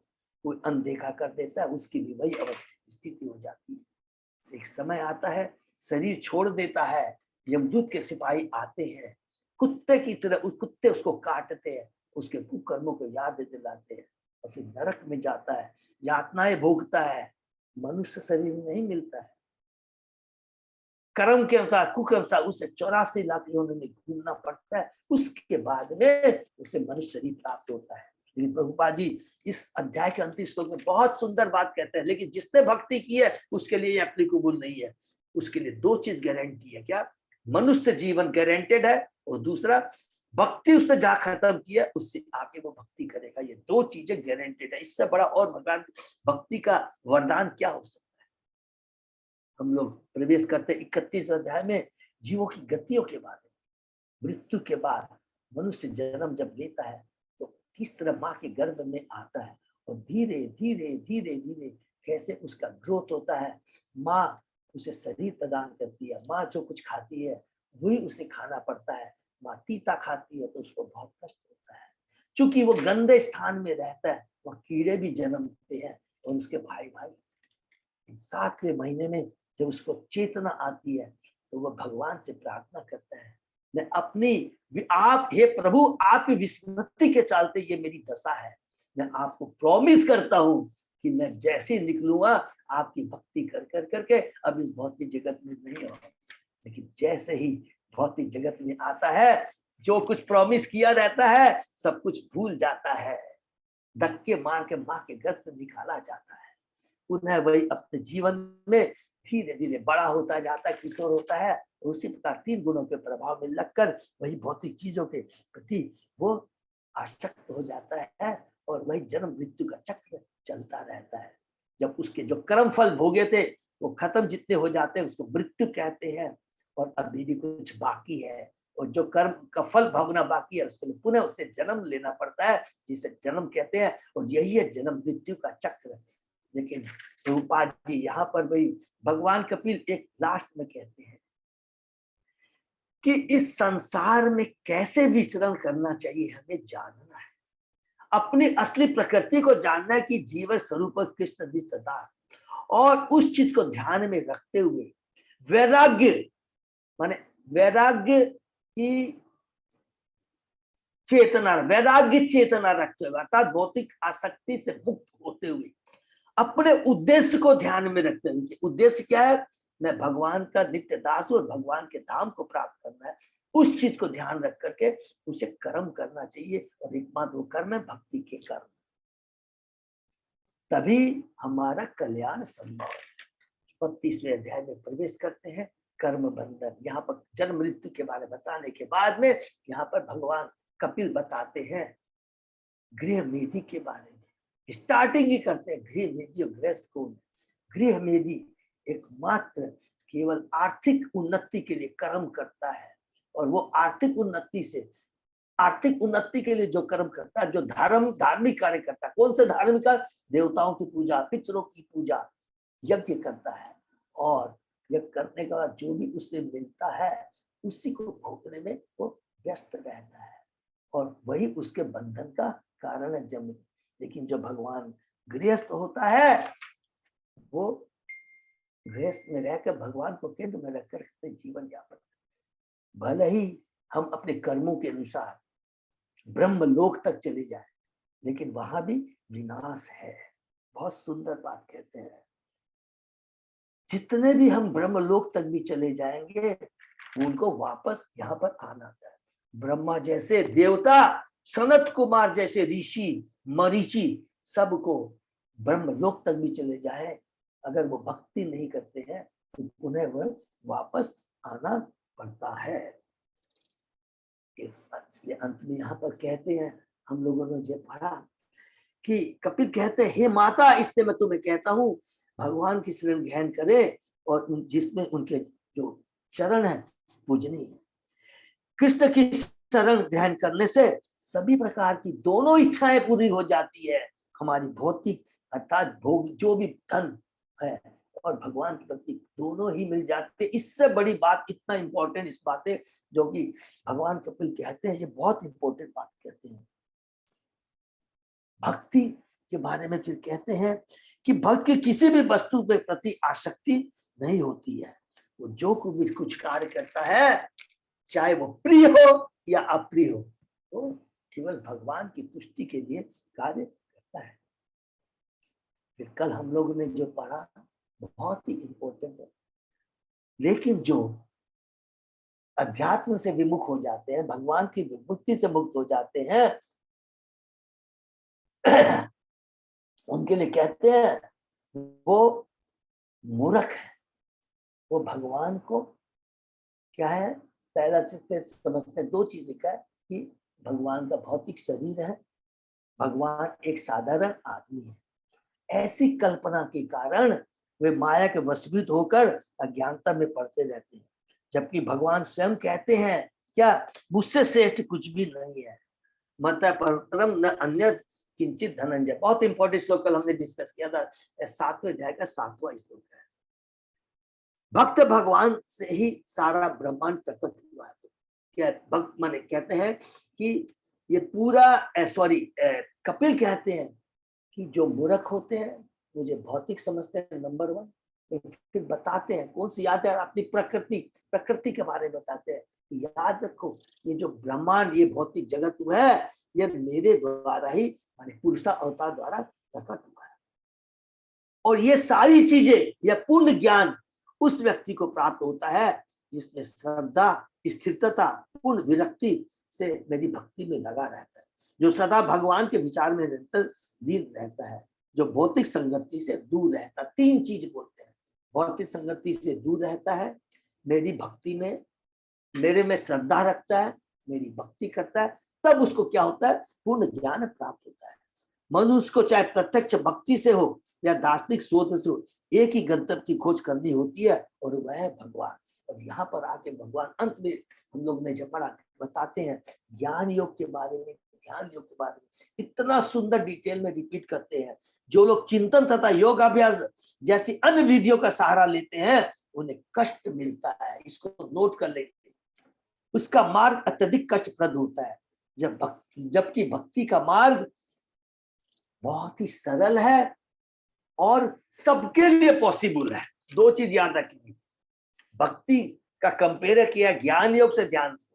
C: कोई अनदेखा कर देता है, उसकी भी वही अवस्था स्थिति हो जाती है। एक समय आता है, शरीर छोड़ देता है, यमदूत के सिपाही आते हैं, कुत्ते की तरह कुत्ते उसको काटते हैं, उसके कुकर्मों को याद दिलाते हैं और फिर नरक में जाता है, यातनाएं भोगता है, मनुष्य शरीर नहीं मिलता है। कर्म के अनुसार, कुक अनुसार उसे 84 लाख योनि में घूमना पड़ता है, उसके बाद में उसे मनुष्य शरीर प्राप्त होता है। लेकिन प्रभुपाद जी इस अध्याय के अंतिम श्लोक में बहुत सुंदर बात कहते हैं, लेकिन जिसने भक्ति की है उसके लिए ये एप्लीकेबल नहीं है। उसके लिए दो चीज गारंटी है, क्या? मनुष्य जीवन गारंटेड है, और दूसरा भक्ति उसने जहां खत्म किया उससे आगे वो भक्ति करेगा। ये दो चीजें गारंटेड है। इससे बड़ा और भगवान भक्ति का वरदान क्या हो सकता है? हम लोग प्रवेश करते 31 अध्याय में जीवों की गतियों के बारे में। मृत्यु के बाद मनुष्य जन्म जब लेता है तो किस तरह माँ के गर्भ में आता है और धीरे धीरे धीरे धीरे कैसे उसका ग्रोथ होता है। माँ उसे शरीर प्रदान करती है, माँ जो कुछ खाती है वही उसे खाना पड़ता है। माँ तीता खाती है तो उसको बहुत कष्ट होता है, क्योंकि वो गंदे स्थान में रहता है, वह कीड़े भी जन्मते हैं और उसके भाई भाई। 7वें महीने में जब उसको चेतना आती है तो वह भगवान से प्रार्थना करता है, मैं अपनी आप हे प्रभु आपकी विस्मृति के चलते ये मेरी दशा है, मैं आपको प्रॉमिस करता हूँ कि मैं जैसे निकलूंगा आपकी भक्ति कर कर करके अब इस भौतिक जगत में नहीं होगा। लेकिन जैसे ही भौतिक जगत में आता है, जो कुछ प्रॉमिस किया रहता है सब कुछ भूल जाता है, धक्के मार के माँ के गर्भ से निकाला जाता है। पुनः वही अपने जीवन में धीरे धीरे बड़ा होता जाता है, किशोर होता है, और उसी प्रकार 3 गुणों के प्रभाव में लगकर वही भौतिक चीजों के प्रति वो आसक्त हो जाता है और वही जन्म मृत्यु का चक्र चलता रहता है। जब उसके जो कर्म फल भोगे थे वो खत्म जितने हो जाते हैं उसको मृत्यु कहते हैं, और अभी भी कुछ बाकी है, और जो कर्म का फल भोगना बाकी है उसके लिए पुनः उससे जन्म लेना पड़ता है, जिसे जन्म कहते हैं, और यही है जन्म मृत्यु का चक्र। लेकिन प्रभुपाद जी यहाँ पर भाई भगवान कपिल एक लास्ट में कहते हैं कि इस संसार में कैसे विचरण करना चाहिए, हमें जानना है, अपनी असली प्रकृति को जानना है कि जीवन स्वरूप कृष्ण नित्य दास, और उस चीज को ध्यान में रखते हुए वैराग्य माने वैराग्य की चेतना, वैराग्य चेतना रखते हुए अर्थात भौतिक आसक्ति से मुक्त होते हुए अपने उद्देश्य को ध्यान में रखते हुए, उद्देश्य क्या है? मैं भगवान का नित्य दास हूं और भगवान के धाम को प्राप्त करना है, उस चीज को ध्यान रख करके उसे कर्म करना चाहिए, और एकमात्र वो कर्म है भक्ति के कर्म, तभी हमारा कल्याण संभव है। 32वें अध्याय में प्रवेश करते हैं, कर्म बंधन। यहाँ पर जन्म मृत्यु के बारे में बताने के बाद में यहाँ पर भगवान कपिल बताते हैं गृह मेधि के बारे में। स्टार्टिंग ही करते हैं गृह मेधि और गृहस्थ कौन। गृह मेधि एकमात्र केवल आर्थिक उन्नति के लिए कर्म करता है, और वो आर्थिक उन्नति के लिए जो कर्म करता है, जो धार्मिक कार्य करता है। कौन से धार्मिक कार्य? देवताओं की पूजा, पितरों की पूजा, यज्ञ करता है, और यज्ञ करने के बाद जो भी उससे मिलता है उसी को भोगने में वो व्यस्त रहता है, और वही उसके बंधन का कारण है जन्म। लेकिन जो भगवान गृहस्थ होता है वो गृहस्थ में रहकर भगवान को केंद्र में रखकर अपने जीवन यापन, भले ही हम अपने कर्मों के अनुसार ब्रह्म लोक तक चले जाए, लेकिन वहां भी विनाश है। बहुत सुंदर बात कहते हैं, जितने भी हम ब्रह्म लोक तक भी चले जाएंगे उनको वापस यहाँ पर आना था। ब्रह्मा जैसे देवता, सनत कुमार जैसे ऋषि, मरीचि, सबको ब्रह्म लोक तक भी चले जाए, अगर वो भक्ति नहीं करते हैं तो उन्हें वह वापस आना पड़ता है। इसलिए अंत में यहाँ पर कहते हैं, हम लोगों ने जो पढ़ा कि कपिल कहते हैं, हे माता, इसलिए मैं तुम्हें कहता हूँ भगवान की शरण ग्रहण करे, और जिसमें उनके जो चरण है पूजनीय है। कृष्ण की शरण ग्रहण करने से सभी प्रकार की दोनों इच्छाएं पूरी हो जाती है, हमारी भौतिक अर्थात भोग जो भी धन है और भगवान की भक्ति दोनों ही मिल जाते। इससे बड़ी बात, इतना इंपॉर्टेंट इस बातें जो कि भगवान कपिल कहते हैं, ये बहुत इंपॉर्टेंट बात कहते हैं। भक्ति के बारे में फिर कहते हैं कि भक्त की किसी भी वस्तु के प्रति आसक्ति नहीं होती है, वो जो कुछ कार्य करता है, चाहे वो प्रिय हो या अप्रिय हो, वो केवल भगवान की तुष्टि के लिए कार्य करता है। फिर कल हम लोगों ने जो पढ़ा बहुत ही इंपॉर्टेंट है। लेकिन जो अध्यात्म से विमुख हो जाते हैं, भगवान की विमुक्ति से मुक्त हो जाते हैं, उनके लिए कहते हैं वो मूर्ख है। वो भगवान को क्या है, पहला समझते हैं। दो चीज लिखा है कि भगवान का भौतिक शरीर है, भगवान एक साधारण आदमी है। ऐसी कल्पना के कारण वे माया के वशीभूत होकर अज्ञानता में पड़ते रहते हैं, जबकि भगवान स्वयं कहते हैं क्या, मुझसे श्रेष्ठ कुछ भी नहीं है, मत परतरम न अन्य किंचित धनंजय। बहुत इंपॉर्टेंट श्लोक कल हमने डिस्कस किया था, 7वें अध्याय का 7वां श्लोक है। भक्त भगवान से ही सारा ब्रह्मांड प्रकट हुआ है। क्या भक्त माने कहते हैं कि ये पूरा कपिल कहते हैं कि जो मूर्ख होते हैं मुझे भौतिक समझते हैं नंबर 1, फिर बताते हैं कौन सी याद है, अपनी प्रकृति के बारे में बताते हैं। याद रखो, ये जो ब्रह्मांड, ये भौतिक जगत है, ये मेरे द्वारा ही माने पुरुषा अवतार द्वारा प्रकट हुआ है। और ये सारी चीजें, यह पूर्ण ज्ञान उस व्यक्ति को प्राप्त होता है जिसमें श्रद्धा, स्थिरता, पूर्ण विरक्ति से मेरी भक्ति में लगा रहता है, जो सदा भगवान के विचार में निरंतर लीन रहता है, जो भौतिक संगति से दूर रहता है। 3 चीज बोलते हैं, भौतिक संगति से दूर रहता है, मेरी भक्ति में, मेरे में श्रद्धा रखता है, मेरी भक्ति करता है, तब उसको क्या होता है, पूर्ण ज्ञान प्राप्त होता है। मनुष्य को चाहे प्रत्यक्ष भक्ति से हो या दार्शनिक शोध से हो, एक ही गंतव्य की खोज करनी होती है, और वह है भगवान। और यहाँ पर आके भगवान अंत में हम लोग ने जब पढ़ा, बताते हैं ज्ञान योग के बारे में, ध्यान योग के बारे में इतना सुंदर डिटेल में रिपीट करते हैं। जो लोग चिंतन तथा योगाभ्यास जैसी अन्य विधियों का सहारा लेते हैं, उन्हें कष्ट मिलता है। इसको नोट कर लेंगे, उसका मार्ग अत्यधिक कष्टप्रद होता है, जबकि भक्ति का मार्ग बहुत ही सरल है और सबके लिए पॉसिबल है। 2 चीज याद रखिए, भक्ति का कंपेयर किया ज्ञान योग से, ध्यान से।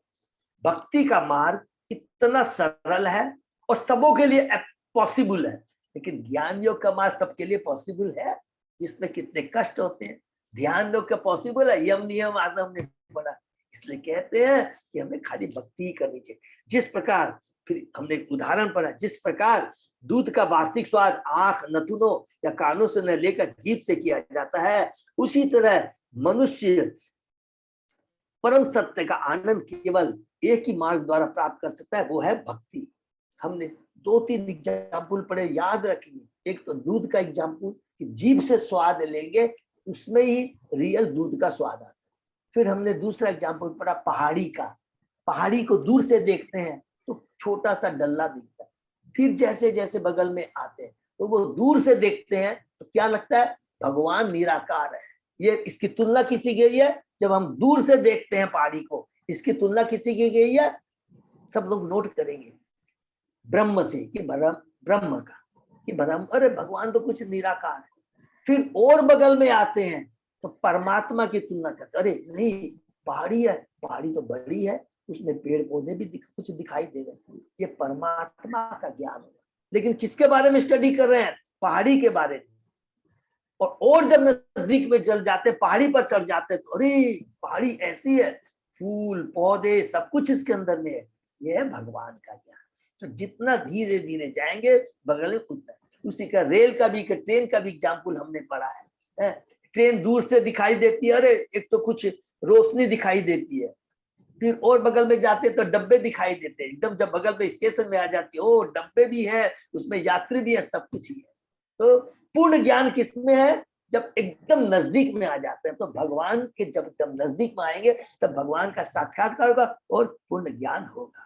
C: भक्ति का मार्ग इतना सरल है और सबों के लिए पॉसिबल है, लेकिन ज्ञान योग का मार्ग सबके लिए पॉसिबल है, जिसमें कितने कष्ट होते हैं। ध्यान योग का पॉसिबल है, यम नियम आसन हमने पढ़ा, इसलिए कहते हैं कि हमें खाली भक्ति ही करनी चाहिए। जिस प्रकार, फिर हमने उदाहरण पढ़ा, जिस प्रकार दूध का वास्तविक स्वाद आंख, नथुनों या कानों से न लेकर जीभ से किया जाता है, उसी तरह मनुष्य परम सत्य का आनंद केवल एक ही मार्ग द्वारा प्राप्त कर सकता है, वो है भक्ति। हमने 2-3 एग्जाम्पल पढ़े, याद रखेंगे। एक तो दूध का एग्जाम्पल कि जीभ से स्वाद लेंगे, उसमें ही रियल दूध का स्वाद आता है। फिर हमने दूसरा एग्जाम्पल पढ़ा पहाड़ी का। पहाड़ी को दूर से देखते हैं तो छोटा सा डल्ला दिखता है, फिर जैसे जैसे बगल में आते हैं तो वो दूर से देखते हैं तो क्या लगता है, भगवान निराकार है। ये इसकी तुलना किसी गई है, जब हम दूर से देखते हैं पहाड़ी को, इसकी तुलना किसी की गई है, सब लोग नोट करेंगे, ब्रह्म से, कि ब्रह्म का, कि ब्रह्म, अरे भगवान तो कुछ निराकार है। फिर और बगल में आते हैं तो परमात्मा की तुलना करते, अरे नहीं पहाड़ी है, पहाड़ी तो बड़ी है, उसमें पेड़ पौधे भी कुछ दिखाई दे रहे हैं, ये परमात्मा का ज्ञान होगा। लेकिन किसके बारे में स्टडी कर रहे हैं, पहाड़ी के बारे में। और जब नजदीक में चल जाते, पहाड़ी पर चढ़ जाते, तो अरे पहाड़ी ऐसी है, फूल पौधे सब कुछ इसके अंदर में है, ये है भगवान का ज्ञान। तो जितना धीरे धीरे जाएंगे बगल में उतना। उसी का रेल का भी, ट्रेन का भी एग्जाम्पल हमने पढ़ा है। ट्रेन दूर से दिखाई देती है, अरे एक तो कुछ रोशनी दिखाई देती है, फिर और बगल में जाते तो डब्बे दिखाई देते हैं, एकदम जब बगल में स्टेशन में आ जाती है, ओ डब्बे भी है, उसमें यात्री भी है, सब कुछ ही है। तो पूर्ण ज्ञान किसमें है, जब एकदम नजदीक में आ जाते हैं। तो भगवान के जब एकदम नजदीक में आएंगे तब भगवान का साक्षात्कार होगा और पूर्ण ज्ञान होगा।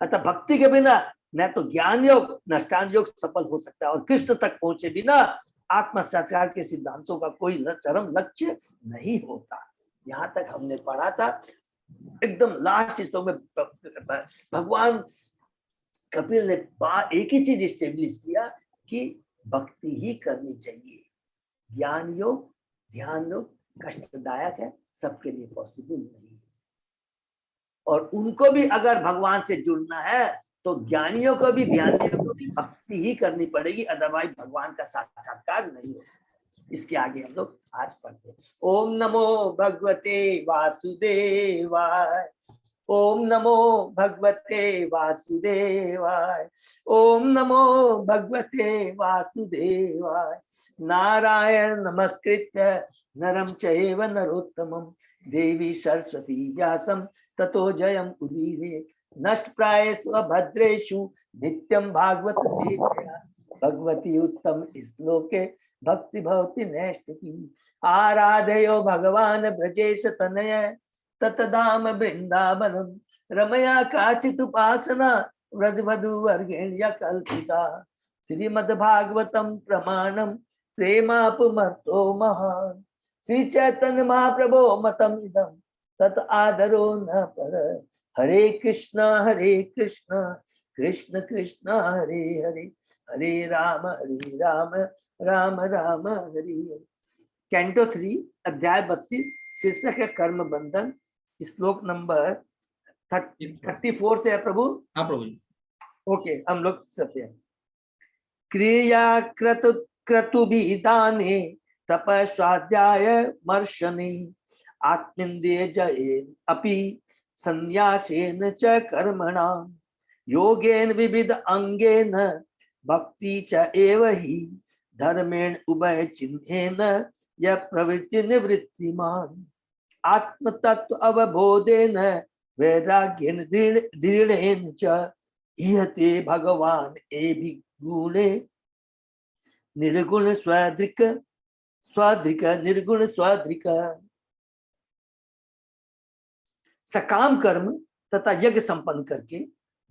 C: अतः भक्ति के बिना न तो ज्ञान योग न अष्टांग योग सफल हो सकता है, और कृष्ण तक पहुंचे बिना आत्म साक्षात्कार के सिद्धांतों का कोई चरम लक्ष्य नहीं होता। यहाँ तक हमने पढ़ा था। एकदम लास्ट श्लोक में भगवान कपिल ने एक ही चीज स्टेब्लिश किया कि भक्ति ही करनी चाहिए। ज्ञान योग, ध्यान योग, कष्टदायक है, सबके लिए पॉसिबल नहीं है। और उनको भी अगर भगवान से जुड़ना है तो ज्ञानियों को भी ध्यानियों को भी भक्ति ही करनी पड़ेगी, अदरवाइज भगवान का साक्षात्कार नहीं हो सकता। इसके आगे हम लोग आज पढ़ते हैं। ओम नमो भगवते वासुदेवाय, ओम नमो भगवते वासुदेवाय, ओम नमो भगवते वासुदेवाय। नारायण नमस्कृत्य नरं चैव नरोत्तमं देवी सरस्वती व्यासं ततो जयम् उदीरये। नष्टप्रायेषु अभद्रेषु नित्यं भागवत सेवया, भगवती उत्तम श्लोके भक्ति भवति नैष्ठिकी। आराधयो भगवान ब्रजेश तनय ततधाम वृंदावनम, रमया काचित् उपासना व्रजवधू वर्गेण्य कल्पिता। श्रीमद्भागवतम प्रमाणम प्रेमापुमर्तो महान, श्री चैतन्य महाप्रभो मतम इदम तत आदरो न पर। हरे कृष्ण कृष्ण कृष्ण हरे हरे, हरे राम राम राम हरे हरे। कैंटो 3 अध्याय 32 शीर्षक है कर्म बंधन। श्लोक नंबर 34 से है प्रभु।
B: हाँ प्रभु जी।
C: ओके, हम लोग सत्य हैं। क्रिया क्रतुभि दाने तपस्वाध्याय मर्शने, आत्मेन्द्रिय जयेन अपि संन्यासेन च कर्मणां, योगेन विविध अंगेन भक्ति च एव हि, धर्मेण उभय चिन्हेन य प्रवृत्ति निवृत्तिमान। आत्म तत्व अवबोधेन वैराग्येन दृढ़ेन च इहते भगवान एवि गुणे, निर्गुण स्वाधिक निर्गुण स्वाधिक। सकाम कर्म तथा यज्ञ संपन्न करके,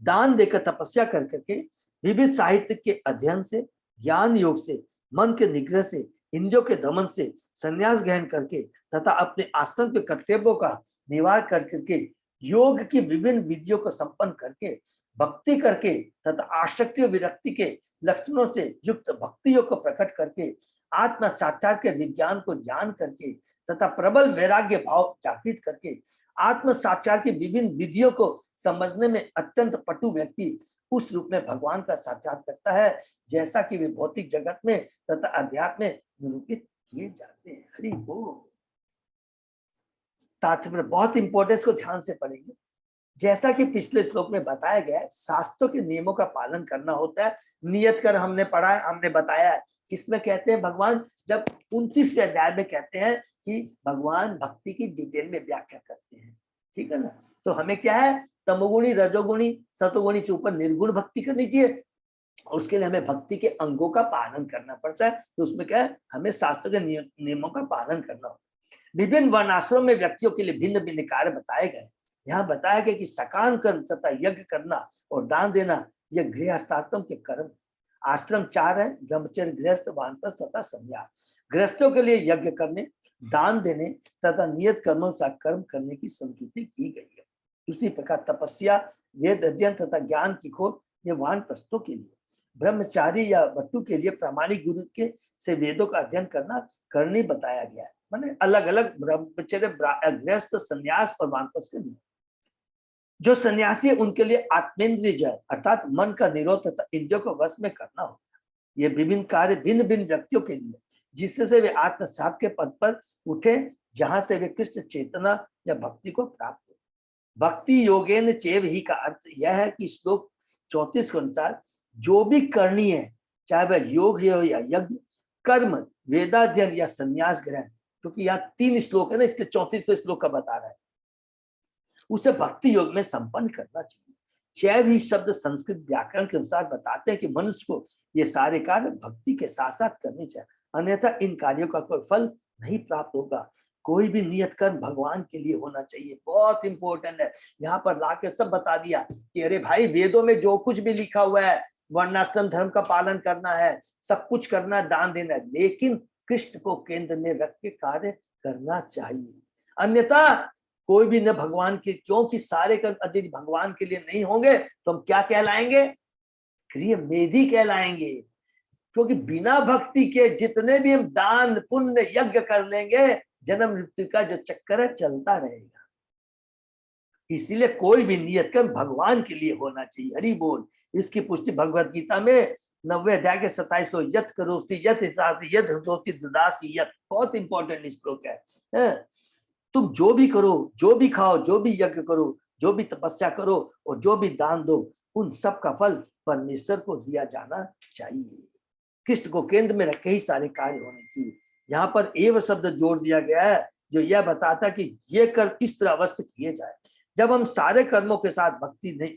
C: दान देकर, तपस्या कर करके, विविध साहित्य के अध्ययन से, ज्ञान योग से, मन के निग्रह से, इंद्रियों के दमन से, संन्यास ग्रहण करके तथा अपने आश्रम के कर्तव्यों का निवार कर करके, योग की विभिन्न विधियों को संपन्न करके, भक्ति करके तथा आसक्ति और विरक्ति के लक्षणों से युक्त भक्ति योग को प्रकट करके, आत्म साक्षात्कार के विज्ञान को जान करके तथा प्रबल वैराग्य भाव जागृत करके, आत्म साक्षात्कार की विभिन्न विधियों को समझने में अत्यंत पटु व्यक्ति उस रूप में भगवान का साक्षात्कार करता है, जैसा कि वे भौतिक जगत में तथा अध्यात्म में निरूपित किए जाते हैं। हरि बोल। तात्पर्य बहुत इंपॉर्टेंस को ध्यान से पढ़ेंगे। जैसा कि पिछले श्लोक में बताया गया है, शास्त्रों के नियमों का पालन करना होता है। नियत कर हमने पढ़ा है, हमने बताया है। किसमें कहते हैं भगवान? जब 29वें अध्याय में कहते हैं कि भगवान भक्ति की डिटेल में व्याख्या करते हैं, ठीक है ना। तो हमें क्या है, तमोगुणी, रजोगुणी, सतोगुणी से ऊपर निर्गुण भक्ति करनी चाहिए। उसके लिए हमें भक्ति के अंगों का पालन करना पड़ता है। तो उसमें क्या है, हमें शास्त्रों के नियमों का पालन करना होता है। विभिन्न वर्णाश्रम में व्यक्तियों के लिए भिन्न भिन्न कार्य बताए गए। यहाँ बताया गया कि सकाम कर्म तथा यज्ञ करना और दान देना, यह गृहस्थाश्रम के कर्म। आश्रम 4 है, ब्रह्मचर्य, गृहस्थ, वानप्रस्थ तथा संन्यास। गृहस्थों के लिए यज्ञ करने, दान देने तथा नियत कर्मों से कर्म करने की संस्कृति की गई है। उसी प्रकार तपस्या, वेद अध्ययन तथा ज्ञान की खोज, ये वानप्रस्थों के लिए। ब्रह्मचारी या वटु के लिए प्रामाणिक गुरु के से वेदों का अध्ययन करने बताया गया है। माने अलग अलग ब्रह्मचर्य, गृहस्थ, संन्यास और वानप्रस्थ के लिए। जो सन्यासी है उनके लिए आत्मेंद्रिय जय अर्थात मन का निरोध तथा इंद्रियों को वश में करना होता है। ये विभिन्न कार्य भिन्न भिन्न व्यक्तियों के लिए, जिससे वे आत्म साध के पद पर उठे, जहां से वे कृष्ण चेतना या भक्ति को प्राप्त हो। भक्ति योगेन चैव ही का अर्थ यह है कि श्लोक 34 के अनुसार जो भी करनी है, चाहे वह योग हो या यज्ञ, कर्म, वेदाध्ययन या संन्यास ग्रहण, क्योंकि यहाँ 3 श्लोक है ना, इसलिए 34वें श्लोक का बता रहा है, उसे भक्ति योग में संपन्न करना चाहिए। चैव ही शब्द संस्कृत व्याकरण के अनुसार बताते हैं कि मनुष्य को ये सारे कार्य भक्ति के साथ साथ करने चाहिए, अन्यथा इन कार्यों का कोई फल नहीं प्राप्त होगा। कोई भी नियत कर्म भगवान के लिए होना चाहिए, बहुत इंपॉर्टेंट है। यहाँ पर लाके सब बता दिया कि अरे भाई, वेदों में जो कुछ भी लिखा हुआ है, वर्णाश्रम धर्म का पालन करना है, सब कुछ करना है, दान देना है, लेकिन कृष्ण को केंद्र में रख के कार्य करना चाहिए। अन्यथा कोई भी न भगवान के, क्योंकि सारे कर्म यदि भगवान के लिए नहीं होंगे तो हम क्या कहलाएंगे? क्रिय मेधी कहलाएंगे। क्योंकि बिना भक्ति के जितने भी हम दान पुण्य यज्ञ कर लेंगे, जन्म मृत्यु का जो चक्कर है चलता रहेगा। इसीलिए कोई भी नियत कर्म भगवान के लिए होना चाहिए। हरि बोल। इसकी पुष्टि भगवत गीता में 90 अध्याय के 27 श्लोक, यत करोसि यत हिसासि यत हसोसि ददासि यत, बहुत इंपॉर्टेंट श्लोक है। तुम जो भी करो, जो भी खाओ, जो भी यज्ञ करो, जो भी तपस्या करो और जो भी दान दो, उन सब का फल परमेश्वर को दिया जाना चाहिए। कृष्ण को केंद्र में रख के ही सारे कार्य होने चाहिए। यहाँ पर एव शब्द जोड़ दिया गया है जो यह बताता कि ये कर्म इस तरह अवश्य किए जाए। जब हम सारे कर्मों के साथ भक्ति नहीं,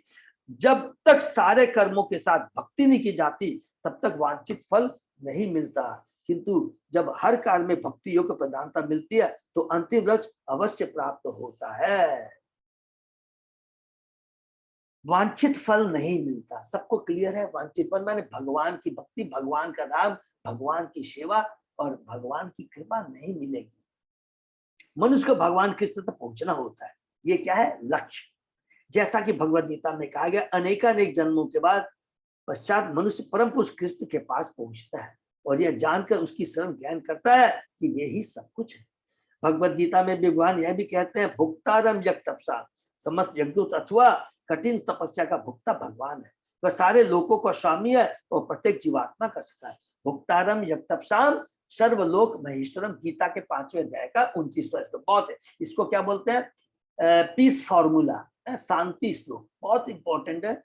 C: जब तक सारे कर्मों के साथ भक्ति नहीं की जाती तब तक वांछित फल नहीं मिलता, किंतु जब हर कार्य में भक्ति योग प्रधानता मिलती है तो अंतिम लक्ष्य अवश्य प्राप्त होता है। वांछित फल नहीं मिलता। सबको क्लियर है? वांछित फल माने भगवान की भक्ति, भगवान का नाम, भगवान की सेवा और भगवान की कृपा नहीं मिलेगी। मनुष्य को भगवान कृष्ण तक पहुंचना होता है। ये क्या है? लक्ष्य। जैसा कि भगवद गीता में कहा गया, अनेकानेक जन्मों के बाद पश्चात मनुष्य परम पुरुष कृष्ण के पास पहुंचता है और यह जानकर उसकी शरण ज्ञान करता है कि वे ही सब कुछ है। भगवद गीता में भगवान यह भी कहते हैं, भुक्तारम यज्ञ तपसा, समस्त यज्ञों अथवा कठिन तपस्या का भुक्ता भगवान है। वह सारे लोकों का स्वामी है और प्रत्येक जीवात्मा का सखा है। भुक्तारम यज्ञ तपसाम सर्वलोक महेश्वरम, गीता के 5वें अध्याय का 29वां श्लोक। बहुत है, इसको क्या बोलते हैं? पीस फॉर्मूला, शांति श्लोक, बहुत इंपॉर्टेंट है।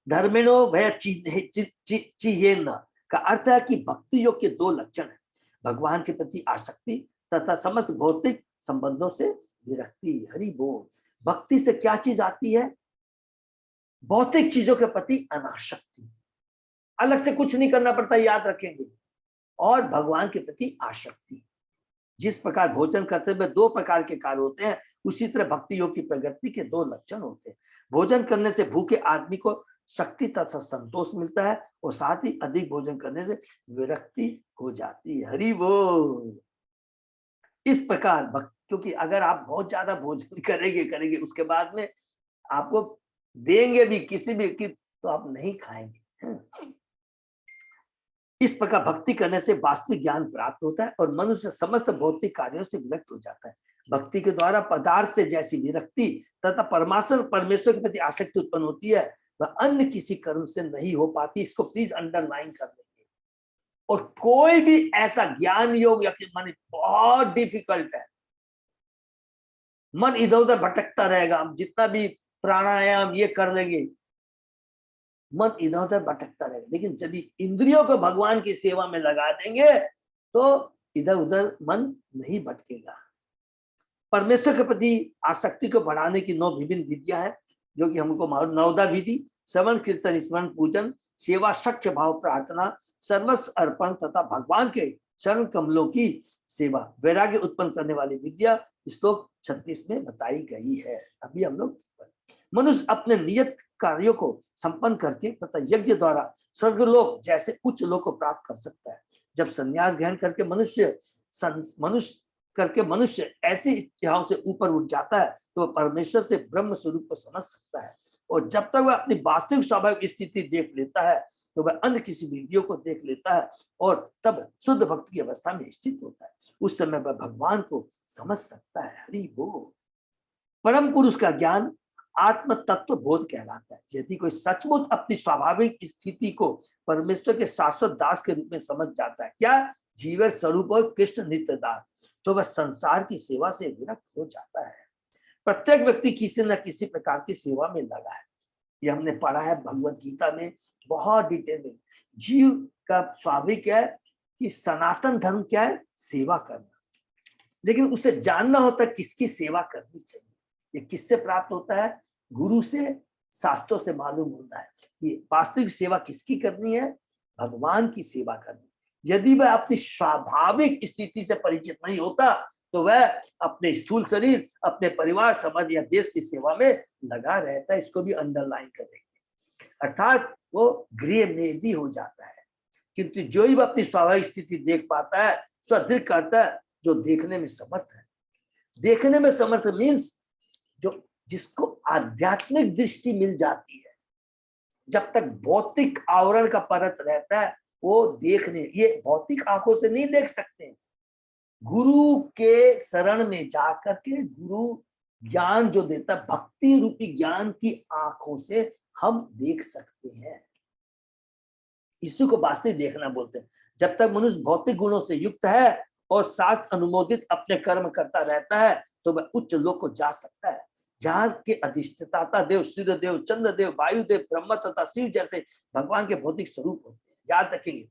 C: धर्मिणो भय चिह्न का अर्थ है कि भक्ति योग के 2 लक्षण है, भगवान के प्रति आसक्ति तथा समस्त भौतिक संबंधों से विरक्ति। हरि बोल। भक्ति से क्या चीज आती है? भौतिक चीजों के प्रति अनासक्ति, अलग से कुछ नहीं करना पड़ता, याद रखेंगे। और भगवान के प्रति आसक्ति। जिस प्रकार भोजन करते हुए 2 प्रकार के कार्य होते हैं, उसी तरह भक्ति योग की प्रगति के 2 लक्षण होते हैं। भोजन करने से भूखे आदमी को शक्ति तथा संतोष मिलता है और साथ ही अधिक भोजन करने से विरक्ति हो जाती है। हरि बोल। इस प्रकार क्योंकि अगर आप बहुत ज्यादा भोजन करेंगे उसके बाद में आपको देंगे भी किसी भी की तो आप नहीं खाएंगे। इस प्रकार भक्ति करने से वास्तविक ज्ञान प्राप्त होता है और मनुष्य समस्त भौतिक कार्यों से विरक्त हो जाता है। भक्ति के द्वारा पदार्थ से जैसी विरक्ति तथा परमेश्वर के प्रति आसक्ति उत्पन्न होती है, वह अन्य किसी कर्म से नहीं हो पाती। इसको प्लीज अंडरलाइन कर लेंगे। और कोई भी ऐसा ज्ञान योग या माने बहुत डिफिकल्ट है, मन इधर उधर भटकता रहेगा। हम जितना भी प्राणायाम ये कर लेंगे, मन इधर उधर भटकता रहेगा। लेकिन यदि इंद्रियों को भगवान की सेवा में लगा देंगे तो इधर उधर मन नहीं भटकेगा। परमेश्वर के प्रति आसक्ति को बढ़ाने की 9 विभिन्न विधियां हैं जो कि हमको मालूम। 9 विधि: श्रवण कीर्तन स्मरण पूजन, सेवा सख्य भाव प्रार्थना, सर्वस्व अर्पण तथा भगवान के चरण कमलों की सेवा। वैराग्य उत्पन्न करने वाली विद्या श्लोक 36 में बताई गई है। अभी हम लोग मनुष्य अपने नियत कार्यों को संपन्न करके तथा यज्ञ द्वारा स्वर्गलोक जैसे उच्च लोक को प्राप्त कर सकता है। जब संन्यास ग्रहण करके मनुष्य ऐसी इच्छाओं से ऊपर उठ जाता है तो वह परमेश्वर से ब्रह्म स्वरूप को समझ सकता है। और जब तक वह अपनी वास्तविक स्वाभाविक स्थिति देख लेता है तो वह अन्य किसी विधियों को देख लेता है और तब शुद्ध भक्त की अवस्था में स्थित होता है। उस समय वह भगवान को समझ सकता है। हरि बोल। परम पुरुष का ज्ञान आत्म तत्व बोध कहलाता है। यदि कोई सचमुच अपनी स्वाभाविक स्थिति को परमेश्वर के शाश्वत दास के रूप में समझ जाता है, क्या जीवन स्वरूप और कृष्ण नित्य दास, तो वह संसार की सेवा से विरक्त हो जाता है। प्रत्येक व्यक्ति किसी न किसी प्रकार की सेवा में लगा है। ये हमने पढ़ा है भगवत गीता में बहुत डिटेल में। जीव का स्वाभाविक है कि सनातन धर्म क्या है? सेवा करना। लेकिन उसे जानना होता है किसकी सेवा करनी चाहिए। ये किससे प्राप्त होता है? गुरु से, शास्त्रों से मालूम होता है कि वास्तविक सेवा किसकी करनी है? भगवान की सेवा करनी। यदि वह अपनी स्वाभाविक स्थिति से परिचित नहीं होता तो वह अपने स्थूल शरीर, अपने परिवार, समाज या देश की सेवा में लगा रहता है। इसको भी अंडरलाइन करेंगे। अर्थात वो गृहमेधी हो जाता है। किंतु जो ही अपनी स्वाभाविक स्थिति देख पाता है, स्वदृढ़ करता है, जो देखने में समर्थ है। देखने में समर्थ मीन्स जिसको आध्यात्मिक दृष्टि मिल जाती है। जब तक भौतिक आवरण का परत रहता है वो देखने, ये भौतिक आंखों से नहीं देख सकते। गुरु के शरण में जाकर के गुरु ज्ञान जो देता, भक्ति रूपी ज्ञान की आंखों से हम देख सकते हैं। इसी को वास्तविक देखना बोलते हैं। जब तक मनुष्य भौतिक गुणों से युक्त है और शास्त्र अनुमोदित अपने कर्म करता रहता है तो वह उच्च लोक को जा सकता है, जहाँ के अधिष्ठाता देव, सूर्य देव, चंद्र देव, वायुदेव, ब्रह्मा तथा शिव जैसे भगवान के भौतिक स्वरूप होते हैं। याद रखेंगे,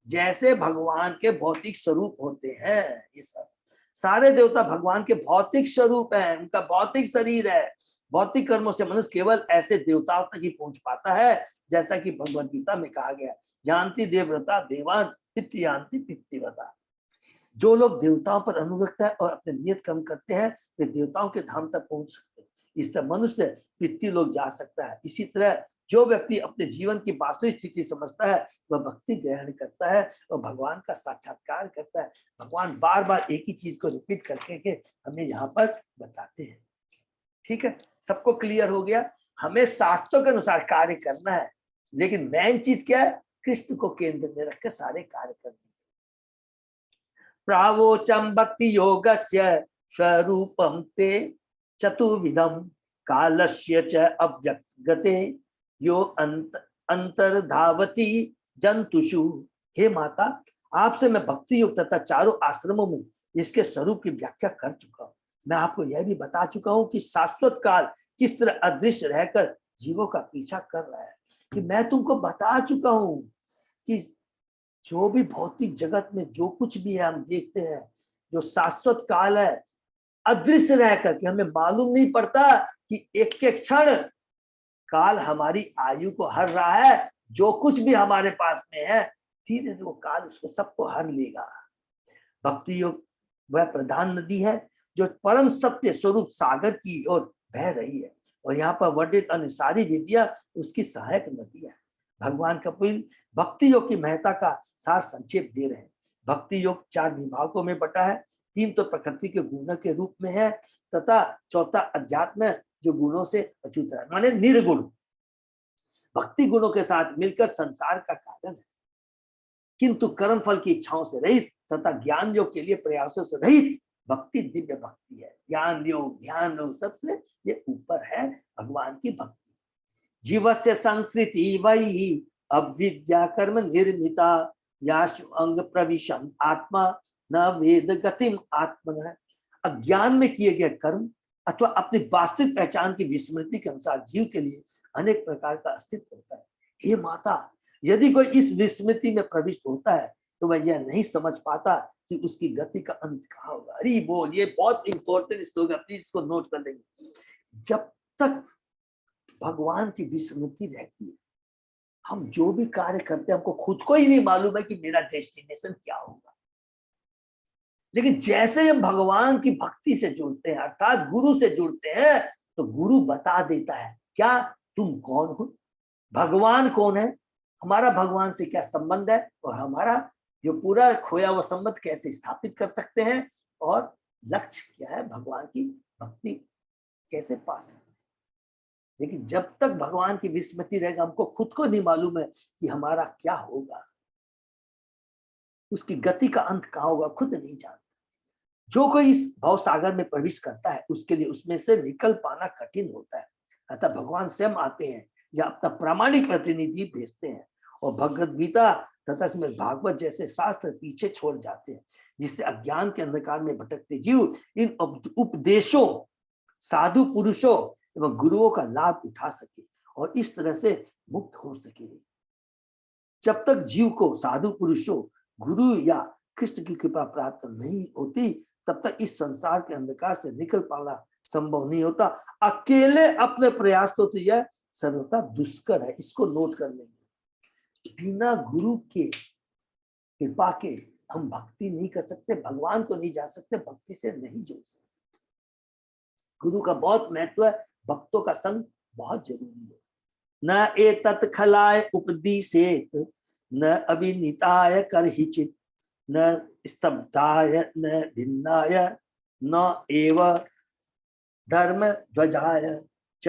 C: जैसे भगवान के भौतिक स्वरूप होते हैं, ये सब सारे देवता भगवान के भौतिक स्वरूप हैं, उनका भौतिक शरीर है। भौतिक कर्मों से मनुष्य केवल ऐसे देवताओं तक ही पहुंच पाता है, जैसा कि भगवद गीता में कहा गया, जानती देवव्रता देवान पितृयांति पितृव्रता। जो लोग देवताओं पर अनुरक्त है और अपने नियत कर्म करते हैं, वे देवताओं के धाम तक पहुंच सकते हैं। इस तरह मनुष्य पितृ लोग जा सकता है। इसी तरह जो व्यक्ति अपने जीवन की वास्तविक स्थिति समझता है, वह भक्ति ग्रहण करता है और भगवान का साक्षात्कार करता है। भगवान बार बार एक ही चीज को रिपीट करके के हमें यहाँ पर बताते हैं। ठीक है, सबको क्लियर हो गया? हमें शास्त्रों के अनुसार कार्य करना है, लेकिन मेन चीज क्या है? कृष्ण को केंद्र में रख के सारे कार्य करने। प्रावोचम भक्ति योगस्य स्वरूपम ते चतुर्विधम कालस्य च अव्यक्त गते यो अंतर्धावती जंतुषु। हे माता, आपसे मैं भक्ति योग तथा चारों आश्रमों में इसके स्वरूप की व्याख्या कर चुका हूँ। मैं आपको यह भी बता चुका हूँ कि शाश्वत काल किस तरह अदृश्य रहकर जीवों का पीछा कर रहा है। कि मैं तुमको बता चुका हूँ कि जो भी भौतिक जगत में जो कुछ भी है हम देखते हैं, जो शाश्वत काल है, अदृश्य रहकर के हमें मालूम नहीं पड़ता कि एक एक क्षण काल हमारी आयु को हर रहा है। जो कुछ भी हमारे पास में है, धीरे धीरे वो काल उसको सबको हर लेगा। भक्ति योग वह प्रधान नदी है जो परम सत्य स्वरूप सागर की ओर बह रही है, और यहाँ पर वर्णित अन्य सारी विद्या उसकी सहायक नदी है। भगवान कपिल भक्ति योग की महत्ता का सार संक्षेप दे रहे हैं। भक्ति योग 4 विभागों में बटा है। 3 तो प्रकृति के गुणों के रूप में है, तथा चौथा अध्यात्म जो गुणों से अच्युत है, माने निर्गुण। भक्ति गुणों के साथ मिलकर संसार का कारण है, किंतु कर्म फल की इच्छाओं से रहित तथा ज्ञान योग के लिए प्रयासों से रहित भक्ति दिव्य भक्ति है। ज्ञान योग, ध्यान योग सबसे ये ऊपर है भगवान की भक्ति। जीवस्य संस्कृति वही अविद्या कर्म निर्मिता याशु अंग प्रविशम आत्मा न वेद गतिम आत्मन। अज्ञान में किए गए कर्म अथवा अपनी वास्तविक पहचान की विस्मृति के अनुसार जीव के लिए अनेक प्रकार का अस्तित्व होता है। हे माता, यदि कोई इस विस्मृति में प्रविष्ट होता है तो वह यह नहीं समझ पाता कि उसकी गति का अंत कहाँ होगा। अरे बोल, ये बहुत इंपॉर्टेंट स्लोग है, प्लीज इसको नोट कर लेंगे। जब तक भगवान की विस्मृति रहती है, हम जो भी कार्य करते हैं हमको खुद को ही नहीं मालूम है कि मेरा डेस्टिनेशन क्या होगा। लेकिन जैसे हम भगवान की भक्ति से जुड़ते हैं, अर्थात गुरु से जुड़ते हैं, तो गुरु बता देता है क्या तुम कौन हो, भगवान कौन है, हमारा भगवान से क्या संबंध है, और हमारा जो पूरा खोया हुआ संबंध कैसे स्थापित कर सकते हैं, और लक्ष्य क्या है, भगवान की भक्ति कैसे पा सकते हैं। लेकिन जब तक भगवान की विस्मृति रहेगा, हमको खुद को नहीं मालूम है कि हमारा क्या होगा, उसकी गति का अंत कहाँ होगा, खुद नहीं जानता। जो कोई इस भव सागर में प्रवेश करता है उसके लिए उसमें से निकल पाना कठिन होता है। अतः भगवान स्वयं आते हैं या अपना प्रामाणिक प्रतिनिधि भेजते हैं, और भगवद गीता तथा इसमें भागवत जैसे शास्त्र पीछे छोड़ जाते हैं, जिससे अज्ञान के अंधकार में भटकते जीव इन उपदेशों, साधु पुरुषों एवं गुरुओं का लाभ उठा सके और इस तरह से मुक्त हो सके। जब तक जीव को साधु पुरुषों, गुरु या कृष्ण की कृपा प्राप्त नहीं होती, तब तक इस संसार के अंधकार से निकल पाना संभव नहीं होता। अकेले अपने प्रयास तो यह सर्वथा दुष्कर है, इसको नोट कर लेंगे। बिना गुरु के कृपा के हम भक्ति नहीं कर सकते, भगवान को नहीं जा सकते, भक्ति से नहीं जुड़ सकते। गुरु का बहुत महत्व है, भक्तों का संग बहुत जरूरी है। न एतत् खलाय उपदिशेत न अविनीताय करहिचित न स्तब्धाय न भिन्नाय न एव धर्म ध्वजाय च।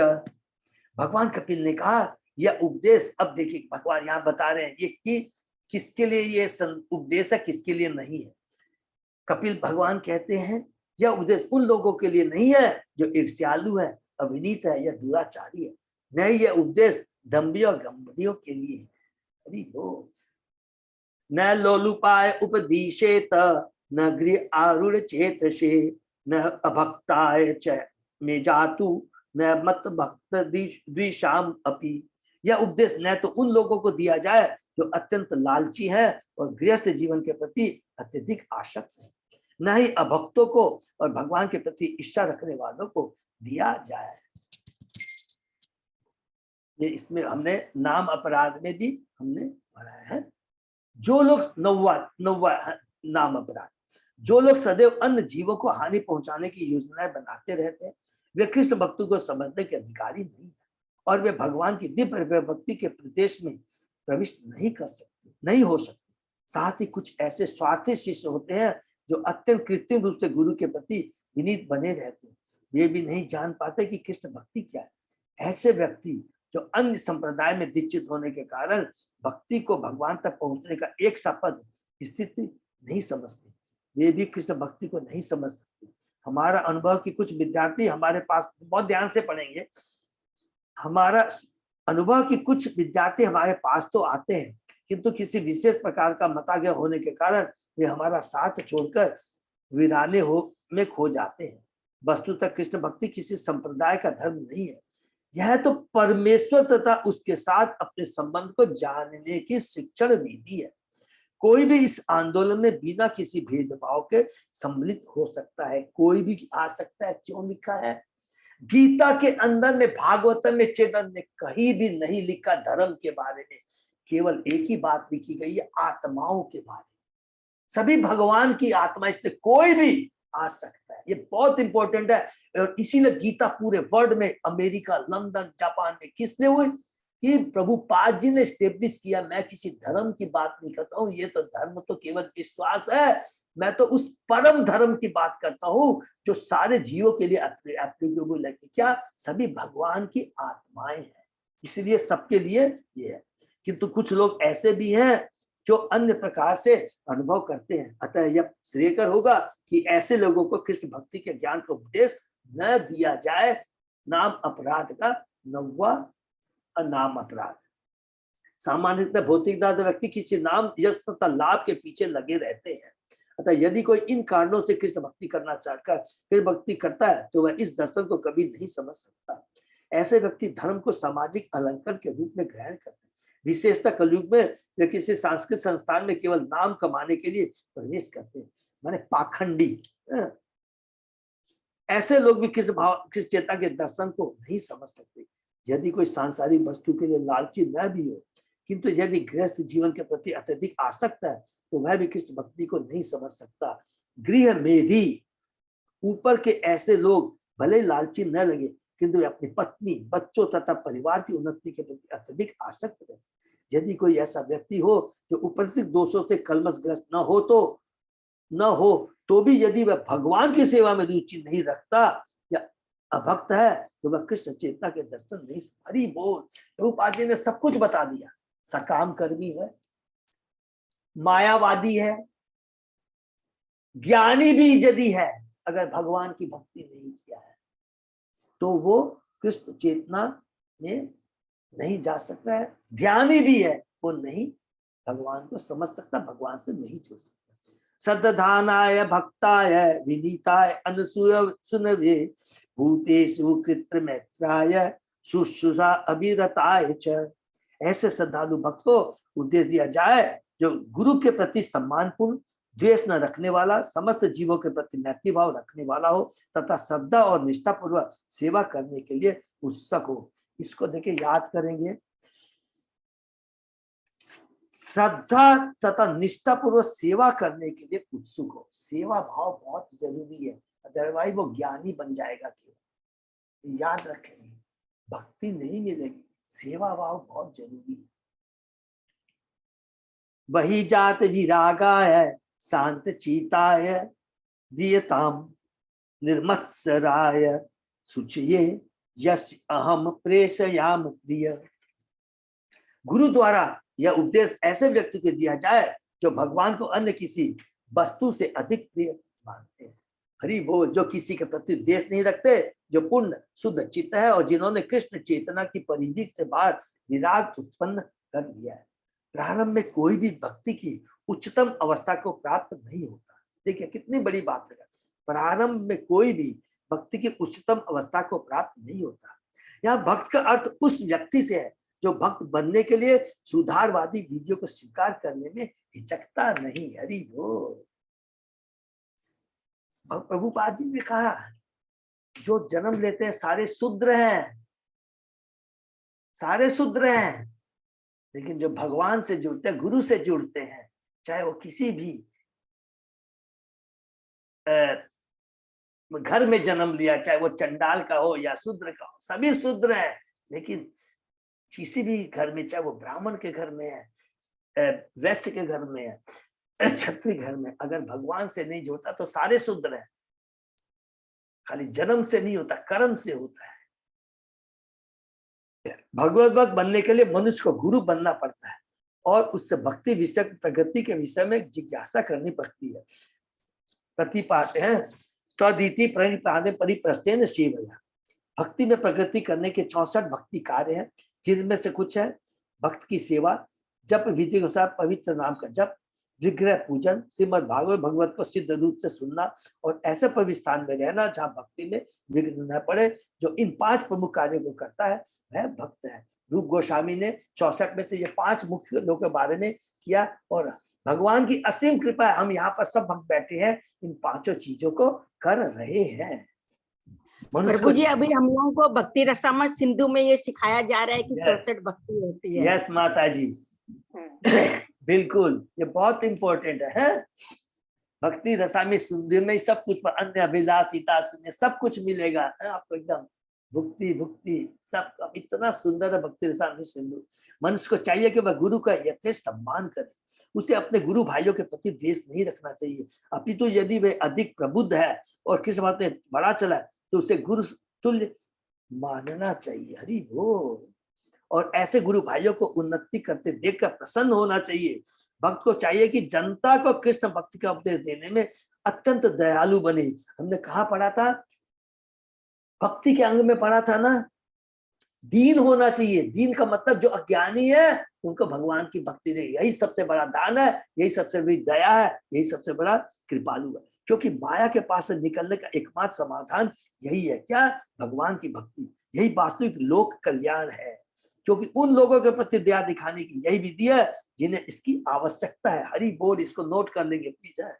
C: भगवान कपिल ने कहा यह उपदेश, अब देखिए भगवान यहाँ बता रहे हैं ये कि किसके लिए ये उपदेश है, किसके लिए नहीं है। कपिल भगवान कहते हैं यह उपदेश उन लोगों के लिए नहीं है जो ईर्ष्यालु है, अविनीत है या दुराचारी है, नहीं यह उपदेश दंभी और गंभीरों के लिए है। अरे वो न लोलुपाय उपदिशेत न गृह आरूढ़ चेतसे न अभक्ताय च में जातु न मत भक्त द्विषाम अपि। यह उपदेश न तो उन लोगों को दिया जाए जो अत्यंत लालची है और गृहस्थ जीवन के प्रति अत्यधिक आसक्त है, न ही अभक्तों को और भगवान के प्रति इच्छा रखने वालों को दिया जाए। ये इसमें हमने नाम अपराध में भी हमने पढ़ा है। जो लोग नौवा नाम अपराध, जो लोग सदैव अन्य जीवों को हानि पहुंचाने की योजनाएं बनाते रहते हैं, वे कृष्ण भक्तों को समझने के अधिकारी नहीं है और वे भगवान की दिव्य भक्ति के प्रदेश में प्रविष्ट नहीं हो सकते। साथ ही कुछ ऐसे स्वार्थी शिष्य होते हैं जो अत्यंत कृत्रिम रूप से गुरु के प्रति विनीत बने रहते हैं। वे भी नहीं जान पाते कि कृष्ण भक्ति क्या है। ऐसे व्यक्ति जो अन्य संप्रदाय में दीक्षित होने के कारण भक्ति को भगवान तक पहुंचने का एक सापद स्थिति नहीं समझते, वे भी कृष्ण भक्ति को नहीं समझ सकते। हमारा अनुभव कि कुछ विद्यार्थी हमारे पास, बहुत ध्यान से पढ़ेंगे, हमारा अनुभव कि कुछ विद्यार्थी हमारे पास तो आते हैं किंतु किसी विशेष प्रकार का मताज्ञ होने के कारण वे हमारा साथ छोड़कर वीराने में खो जाते हैं। वस्तुतः कृष्ण भक्ति किसी संप्रदाय का धर्म नहीं है, यह तो परमेश्वर तथा उसके साथ अपने संबंध को जानने की शिक्षण विधि है। कोई भी इस आंदोलन में बिना किसी भेदभाव के सम्मिलित हो सकता है, कोई भी आ सकता है। क्यों लिखा है गीता के अंदर में, भागवतम में, चेतन में कहीं भी नहीं लिखा धर्म के बारे में, केवल एक ही बात लिखी गई है आत्माओं के बारे में। सभी भगवान की आत्मा, इसलिए कोई भी आ सकता है, ये बहुत इंपॉर्टेंट है। और इसीलिए गीता पूरे वर्ल्ड में, अमेरिका, लंदन, जापान में किसने हुई कि प्रभुपाद जी ने स्टेब्लिश किया। मैं किसी धर्म की बात नहीं करता हूँ, ये तो धर्म तो केवल विश्वास है, मैं तो उस परम धर्म की बात करता हूँ जो सारे जीवों के लिए एप्लीकेबल है। क्या सभी भगवान की आत्माएं हैं, इसलिए सबके लिए ये है। किंतु कुछ लोग ऐसे भी हैं जो अन्य प्रकार से अनुभव करते हैं। अतः यह श्रेयकर होगा कि ऐसे लोगों को कृष्ण भक्ति के ज्ञान का उपदेश न दिया जाए। नाम अपराध का नौवा नाम अपराध। सामान्यतः भौतिकवादी व्यक्ति किसी नाम, यश तथा लाभ के पीछे लगे रहते हैं। अतः यदि कोई इन कारणों से कृष्ण भक्ति करना चाहकर फिर भक्ति करता है तो वह इस दर्शन को कभी नहीं समझ सकता। ऐसे व्यक्ति धर्म को सामाजिक अलंकरण के रूप में ग्रहण करते हैं। विशेषतः कलयुग में वे किसी सांस्कृतिक संस्थान में केवल नाम कमाने के लिए प्रवेश करते हैं, माने पाखंडी। ऐसे लोग भी कृष्ण चेतना के दर्शन को नहीं समझ सकते। यदि कोई सांसारिक वस्तु के लिए लालची न भी हो किंतु यदि गृहस्थ जीवन के प्रति अत्यधिक आसक्त है तो वह भी कृष्ण भक्ति को नहीं समझ सकता। गृह मेधी ऊपर के ऐसे लोग भले लालची न लगे किंतु वे अपनी पत्नी, बच्चों तथा परिवार की उन्नति के प्रति अत्यधिक आसक्त है। यदि कोई ऐसा व्यक्ति हो जो उपस्थित दोषों से कलमशग्रस्त न हो तो भी यदि वह भगवान की सेवा में रुचि नहीं रखता या अभक्त है तो वह कृष्ण चेतना के दर्शन नहीं। हरि बोल। प्रभुपाद जी ने सब कुछ बता दिया। सकाम कर्मी है, मायावादी है, ज्ञानी भी यदि है, अगर भगवान की भक्ति नहीं किया है तो वो कृष्ण चेतना में नहीं जा सकता है। ध्यानी भी है, वो नहीं भगवान को समझ सकता, भगवान से नहीं जुड़ सकता। सद्धानाय भक्ताय विनीताय अनसूय सुनवे भूतेषु कृत्रमैत्राय शुश्रूषा अभिरताय च। ऐसे श्रद्धालु भक्त को उपदेश दिया जाए जो गुरु के प्रति सम्मानपूर्ण, द्वेष न रखने वाला, समस्त जीवों के प्रति मैत्री भाव रखने वाला हो तथा श्रद्धा और निष्ठा पूर्वक सेवा करने के लिए उत्सुक हो। इसको देखिए याद करेंगे, श्रद्धा तथा निष्ठा पूर्वक सेवा करने के लिए उत्सुक हो। सेवा भाव बहुत जरूरी है, अदरवाइज वो ज्ञानी बन जाएगा। केवल याद रखेंगे, भक्ति नहीं मिलेगी, सेवा भाव बहुत जरूरी है। वही जात विरागाय शांत चीताय दियताम निर्मत्सराय शुचये यस्य अहम प्रेषयाम प्रिय। गुरु द्वारा यह उपदेश ऐसे व्यक्ति को दिया जाए जो भगवान को अन्य किसी वस्तु से अधिक प्रिय मानते हैं। हरि बोल। जो किसी के प्रति द्वेष नहीं रखते, जो पूर्ण शुद्ध चित्त है और जिन्होंने कृष्ण चेतना की परिधि से बाहर विराग उत्पन्न कर दिया है। प्रारंभ में कोई भी भक्ति की उच्चतम अवस्था को प्राप्त नहीं होता। देखिए कितनी बड़ी बात है। प्रारंभ में कोई भी भक्ति की उच्चतम अवस्था को प्राप्त नहीं होता। यहाँ भक्त का अर्थ उस व्यक्ति से है जो भक्त बनने के लिए सुधारवादी विधियों को स्वीकार करने में हिचकता नहीं। हरि बोल। और प्रभुपाद जी ने कहा जो जन्म लेते हैं सारे शूद्र हैं, सारे शूद्र हैं, लेकिन जो भगवान से जुड़ते हैं, गुरु से जुड़ते हैं, चाहे वो किसी भी घर में जन्म लिया, चाहे वो चंडाल का हो या शूद्र का हो, सभी शूद्र हैं। लेकिन किसी भी घर में, चाहे वो ब्राह्मण के घर में है, वैश्य के घर में है, क्षत्रिय घर में, अगर भगवान से नहीं जुड़ता तो सारे शूद्र हैं। खाली जन्म से नहीं होता, कर्म से होता है। भगवत भक्त बनने के लिए मनुष्य को गुरु बनना पड़ता है और उससे भक्ति विषय प्रगति के विषय में जिज्ञासा करनी पड़ती है। प्रतिपाठ है तदिति प्रणिपादे परिप्रस्थेन सेवया। भक्ति में प्रगति करने के 64 भक्ति कार्य हैं, जिनमें से कुछ है भक्त की सेवा, जप विधि के अनुसार पवित्र नाम का जप, विग्रह पूजन, श्रीमद् भागवत भगवत को सिद्ध रूप से सुनना और ऐसे पवित्र स्थान में रहना जहाँ भक्ति में विघ्न न पड़े। जो इन 5 प्रमुख कार्यों को करता है वह भक्त है। रूप गोस्वामी ने 64 में से ये 5 मुख्य लोगों के बारे में किया और भगवान की असीम कृपा है, हम यहाँ पर सब भक्त बैठे हैं, इन 5 चीजों को कर रहे हैं।
A: प्रभु जी अभी हम लोगों को भक्ति रसामृत सिंधु में ये सिखाया जा रहा है कि 64 भक्ति होती है।
C: यस माता जी, बिल्कुल, ये बहुत इंपॉर्टेंट है। भक्ति रसामृत सिंधु में सब कुछ, अन्य अभिलाषिता शून्य सब कुछ मिलेगा आपको, एकदम भुक्ति भुक्ति सब। इतना सुंदर है भक्ति रसामृत सिंधु। मनुष्य को चाहिए कि वह गुरु का यथेष्ट सम्मान करे, उसे अपने गुरु भाइयों के प्रति द्वेष नहीं रखना चाहिए, अपितु यदि वे अधिक प्रबुद्ध है और किस बात में बड़ा चला है तो उसे गुरु तुल्य मानना चाहिए। हरि बोल। और ऐसे गुरु भाइयों को उन्नति करते देखकर प्रसन्न होना चाहिए। भक्त को चाहिए कि जनता को कृष्ण भक्ति का उपदेश देने में अत्यंत दयालु बने। हमने कहाँ पढ़ा था? भक्ति के अंग में पढ़ा था ना, दीन होना चाहिए। दीन का मतलब जो अज्ञानी है उनको भगवान की भक्ति दे, यही सबसे बड़ा दान है, यही सबसे बड़ी दया है, यही सबसे बड़ा कृपालु है। क्योंकि माया के पास से निकलने का एकमात्र समाधान यही है, क्या? भगवान की भक्ति। यही वास्तविक लोक कल्याण है, क्योंकि उन लोगों के प्रति दया दिखाने की यही विधि है जिन्हें इसकी आवश्यकता है। हरि बोल। इसको नोट कर लेंगे प्लीज। है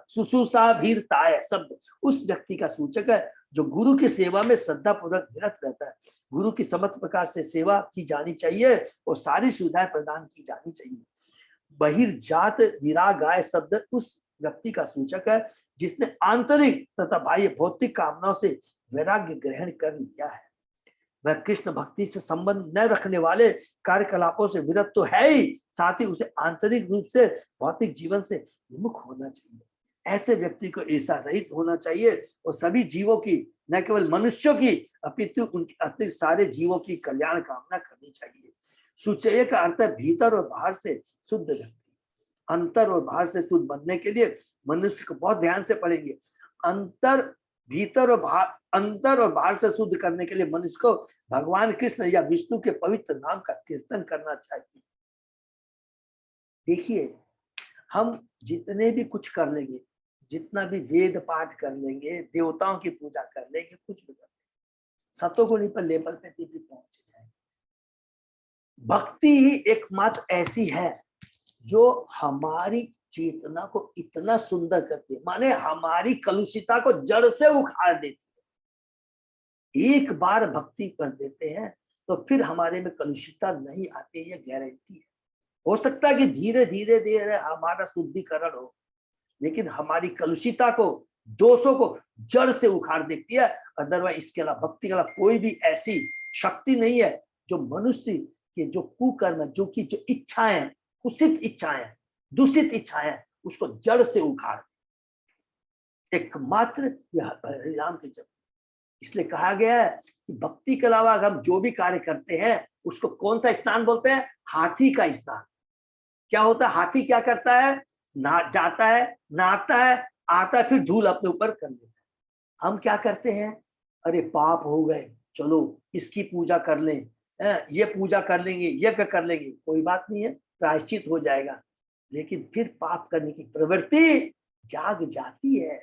C: सुसुसाभीरताय शब्द उस व्यक्ति का सूचक है जो गुरु की सेवा में श्रद्धा पूर्वक निरत रहता है। गुरु की समस्त प्रकार से सेवा की जानी चाहिए और सारी सुविधाएं प्रदान की जानी चाहिए। बहिर्जात विरागाय शब्द उस व्यक्ति का सूचक है जिसने आंतरिक तथा बाह्य भौतिक कामनाओं से वैराग्य ग्रहण कर लिया है। वह कृष्ण भक्ति से संबंध न रखने वाले कार्यकलापों से विरत तो है ही, साथ ही उसे आंतरिक रूप से भौतिक जीवन से विमुख होना चाहिए। ऐसे व्यक्ति को ईर्ष्या रहित होना चाहिए और सभी जीवों की, न केवल मनुष्यों की अपितु उनके अतिरिक्त सारे जीवों की कल्याण कामना करनी चाहिए। सुचय का अर्थ है भीतर और बाहर से शुद्ध व्यक्ति। अंतर और बाहर से शुद्ध बनने के लिए मनुष्य को बहुत ध्यान से पढ़ेंगे। अंतर और बाहर से शुद्ध करने के लिए मनुष्य को भगवान कृष्ण या विष्णु के पवित्र नाम का कीर्तन करना चाहिए। देखिए, हम जितने भी कुछ कर लेंगे, जितना भी वेद पाठ कर लेंगे, देवताओं की पूजा कर लेंगे, कुछ भी कर लेंगे, सतोगुणी पर लेवल पे भी पहुंच जाएंगे। भक्ति ही एकमात्र ऐसी है जो हमारी चेतना को इतना सुंदर करती है, माने हमारी कलुषिता को जड़ से उखाड़ देती है। एक बार भक्ति कर देते हैं तो फिर हमारे में कलुषिता नहीं आती, ये गारंटी है। हो सकता है कि धीरे धीरे धीरे हमारा शुद्धिकरण हो, लेकिन हमारी कलुषिता को, दोषों को जड़ से उखाड़ देती है। अदरवाइज इसके अलावा भक्ति के अलावा कोई भी ऐसी शक्ति नहीं है जो मनुष्य के जो कुकर्म, जो की जो इच्छाएं, कुसित इच्छाएं, दूषित इच्छाएं, उसको जड़ से उखाड़। एकमात्र यह हरिनाम के जप। इसलिए कहा गया है कि भक्ति के अलावा हम जो भी कार्य करते हैं उसको कौन सा स्नान बोलते हैं? हाथी का स्नान। क्या होता है? हाथी क्या करता है? जाता है, नहाता है, आता है, फिर धूल अपने ऊपर कर लेता है। हम क्या करते हैं? अरे पाप हो गए, चलो इसकी पूजा कर लें, ये पूजा कर लेंगे, यज्ञ कर लेंगे, कोई बात नहीं है, प्रायश्चित हो जाएगा। लेकिन फिर पाप करने की प्रवृत्ति जाग जाती है।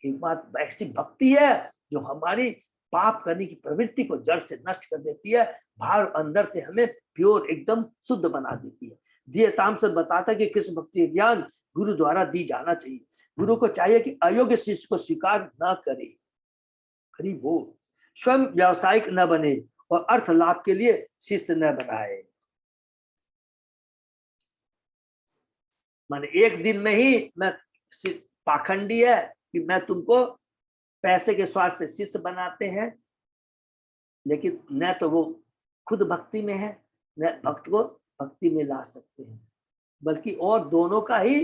C: एकमात्र ऐसी भक्ति है जो हमारी पाप करने की प्रवृत्ति को जड़ से नष्ट कर देती है, बाहर अंदर से हमें प्योर एकदम शुद्ध बना देती है। दियताम से बताता है कि कृष्ण भक्ति ज्ञान गुरु द्वारा दी जाना चाहिए। गुरु को चाहिए कि अयोग्य शिष्य को स्वीकार न करे। हरि बोल। स्वयं व्यावसायिक न बने और अर्थ लाभ के लिए शिष्य न बनाए। माने एक दिन में ही मैं पाखंडी है कि मैं तुमको पैसे के स्वार्थ से शिष्य बनाते हैं, लेकिन न तो वो खुद भक्ति में है, न भक्त को भक्ति में ला सकते हैं, बल्कि और दोनों का ही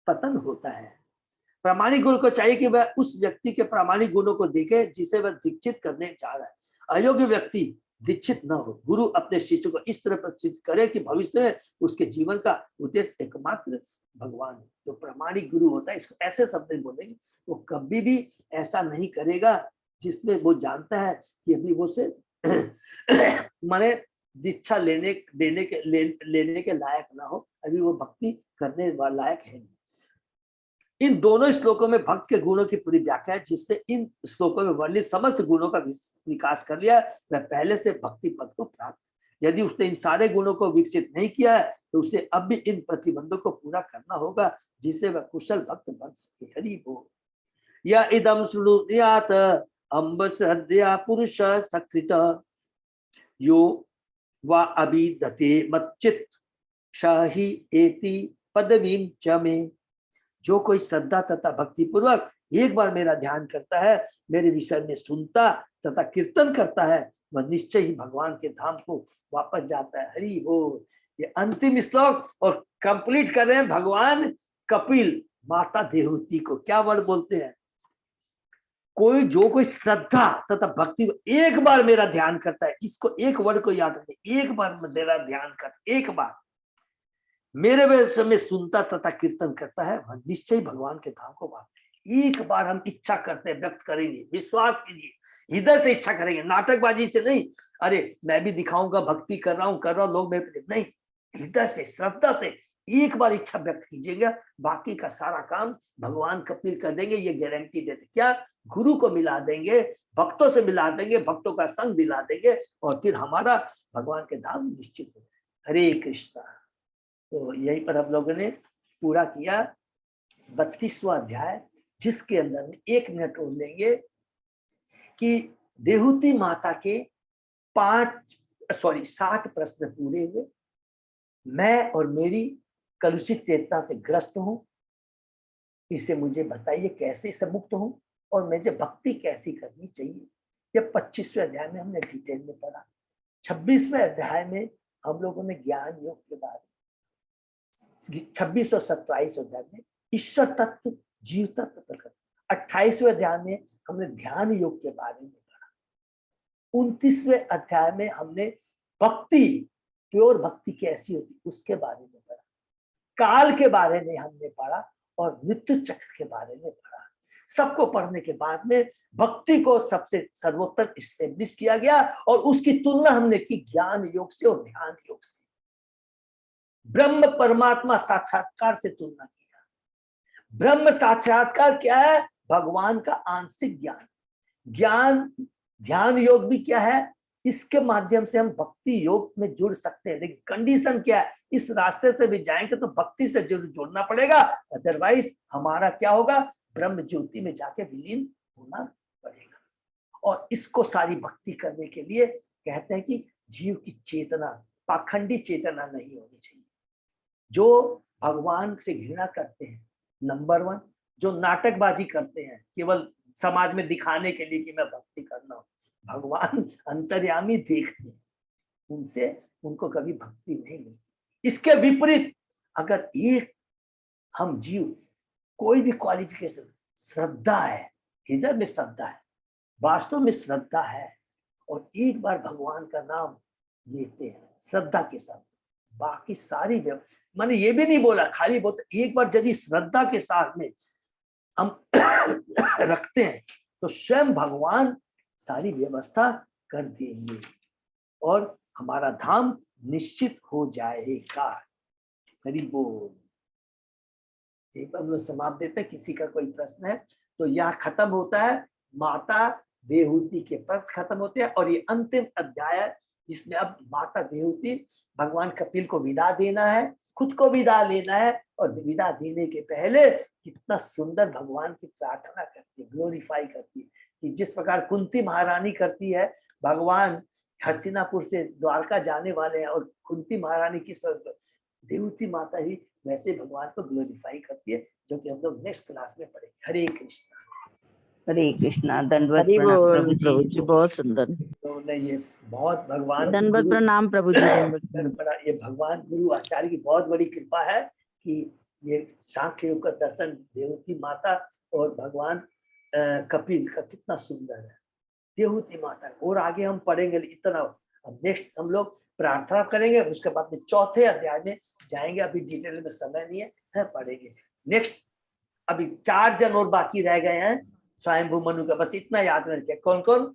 C: पतन होता है। प्रामाणिक गुरु को चाहिए कि वह उस व्यक्ति के प्रामाणिक गुणों को देखे जिसे वह दीक्षित करने चाह रहा है। अयोग्य व्यक्ति दीक्षित न हो। गुरु अपने शिष्य को इस तरह प्रचित करे कि भविष्य में उसके जीवन का उद्देश्य एकमात्र भगवान है। जो प्रामाणिक गुरु होता है, इसको ऐसे शब्द में बोलेंगे, वो कभी भी ऐसा नहीं करेगा जिसमें वो जानता है कि अभी वो से माने दीक्षा लेने के लायक ना हो, अभी वो भक्ति करने वाला लायक है नहीं। इन दोनों श्लोकों में भक्त के गुणों की पूरी व्याख्या है, जिससे इन श्लोकों में वर्णित समस्त गुणों का विकास कर लिया, वह पहले से भक्ति पद को प्राप्त है। यदि उसने इन सारे गुणों को विकसित नहीं किया है तो उसे अब भी इन प्रतिबंधों को पूरा करना होगा, जिससे वह कुशल भक्त बन सके। हरि बोल। या इदम श्रुणुयात अम्ब श्रद्धया पुरुष सकृत यो वा अभिदते मच्चित शाही एति पदवीं च में। जो कोई श्रद्धा तथा भक्ति पूर्वक एक बार मेरा ध्यान करता है, मेरे विषय में सुनता तथा कीर्तन करता है, वह निश्चय ही भगवान के धाम को वापस जाता है। हरि बोल। ये अंतिम श्लोक और कंप्लीट कर रहे हैं भगवान कपिल माता देवहूति को। क्या वर्ड बोलते हैं? जो कोई श्रद्धा तथा भक्ति एक बार मेरा ध्यान करता है, इसको एक वर्ड को याद रखें, एक बार मेरा ध्यान करता, एक बार मेरे विषय में सुनता तथा कीर्तन करता है, वह निश्चय भगवान के धाम को वापस। एक बार हम इच्छा करते हैं, व्यक्त करेंगे, विश्वास कीजिए, हृदय से इच्छा करेंगे, नाटकबाजी से नहीं। अरे मैं भी दिखाऊंगा भक्ति कर रहा हूं लोग मेरे, नहीं, हृदय से श्रद्धा से एक बार इच्छा व्यक्त कीजिएगा, बाकी का सारा काम भगवान कपिल कर देंगे, ये गारंटी देते। क्या? गुरु को मिला देंगे, भक्तों से मिला देंगे, भक्तों का संग दिला देंगे, और फिर हमारा भगवान के धाम निश्चित हो जाए। हरे कृष्णा। तो यहीं पर हम लोगों ने पूरा किया 32वां अध्याय, जिसके अंदर में 1 मिनट और लेंगे कि देहूति माता के 7 प्रश्न पूरे हुए। मैं और मेरी कलुषित चेतना से ग्रस्त हूं, इसे मुझे बताइए कैसे इससे मुक्त हूं, और मुझे भक्ति कैसी करनी चाहिए। यह 25वें अध्याय में हमने डिटेल में पढ़ा। 26वें अध्याय में हम लोगों ने ज्ञान योग के बारे में, 26 और 27 अध्याय में ईश्वर तत्व, जीव तत्व प्रकट। 28वें अध्याय में हमने ध्यान योग के बारे में पढ़ा। 29वें अध्याय में हमने भक्ति, प्योर भक्ति कैसी होती उसके बारे में पढ़ा। काल के बारे में हमने पढ़ा और मृत्यु चक्र के बारे में पढ़ा। सबको पढ़ने के बाद में भक्ति को सबसे सर्वोत्तम एस्टेब्लिश किया गया, और उसकी तुलना हमने की ज्ञान योग से और ध्यान योग से। ब्रह्म परमात्मा साक्षात्कार से तुलना किया। ब्रह्म साक्षात्कार क्या है? भगवान का आंशिक ज्ञान। ध्यान योग भी क्या है? इसके माध्यम से हम भक्ति योग में जुड़ सकते हैं, लेकिन कंडीशन क्या है? इस रास्ते से भी जाएंगे तो भक्ति से जुड़ना पड़ेगा, अदरवाइज हमारा क्या होगा? ब्रह्म ज्योति में जाके विलीन होना पड़ेगा। और इसको सारी भक्ति करने के लिए कहते हैं कि जीव की चेतना पाखंडी चेतना नहीं होनी चाहिए। जो भगवान से घृणा करते हैं, नंबर 1, जो नाटकबाजी करते हैं केवल समाज में दिखाने के लिए कि मैं भक्ति करना हूं, भगवान अंतर्यामी देखते हैं, उनको कभी भक्ति नहीं मिलती। इसके विपरीत अगर एक हम जीव कोई भी क्वालिफिकेशन, श्रद्धा है, हृदय में श्रद्धा है, वास्तव में श्रद्धा है, और एक बार भगवान का नाम लेते हैं श्रद्धा के साथ। बाकी सारी मैंने ये भी नहीं बोला खाली बहुत, एक बार यदि श्रद्धा के साथ में हम रखते हैं तो स्वयं भगवान सारी व्यवस्था कर देंगे और हमारा धाम निश्चित हो जाएगा। हरि बोल। एक बार हम लोग समाप्त देते हैं, किसी का कोई प्रश्न है तो यह खत्म होता है, माता देहूति के प्रश्न खत्म होते हैं और ये अंतिम अध्याय है जिसमें अब माता देहूति भगवान कपिल को विदा देना है, खुद को विदा लेना है और विदा देने के पहले कितना सुंदर भगवान की प्रार्थना करती है, ग्लोरीफाई करती है कि जिस प्रकार कुंती महारानी करती है, भगवान हस्तिनापुर से द्वारका जाने वाले हैं और कुंती महारानी किस प्रकार देवती माता ही वैसे भगवान को ग्लोरीफाई करती है, जो कि हम लोग नेक्स्ट क्लास में पढ़ेंगे। हरे कृष्णा।
D: हरे कृष्णा। दंडवत
A: हरि
D: प्रणाम
A: बोल
D: प्रभु जी, बहुत सुंदर।
C: तो ने ये बहुत भगवान
D: दंडवत प्रणाम प्रभु जी, दंडवत प्रणाम।
C: ये भगवान गुरु आचार्य की बहुत बड़ी कृपा है कि ये सांख्य योग का दर्शन देवती माता और भगवान कपिल का कितना सुंदर है, देवती माता। और आगे हम पढ़ेंगे इतना। अब नेक्स्ट हम लोग प्रार्थना करेंगे, उसके बाद में चौथे अध्याय में जाएंगे। अभी डिटेल में समय नहीं है, पढ़ेंगे नेक्स्ट। अभी 4 जन और बाकी रह गए हैं स्वयंभू मनु का, बस इतना याद रखिए। कौन कौन?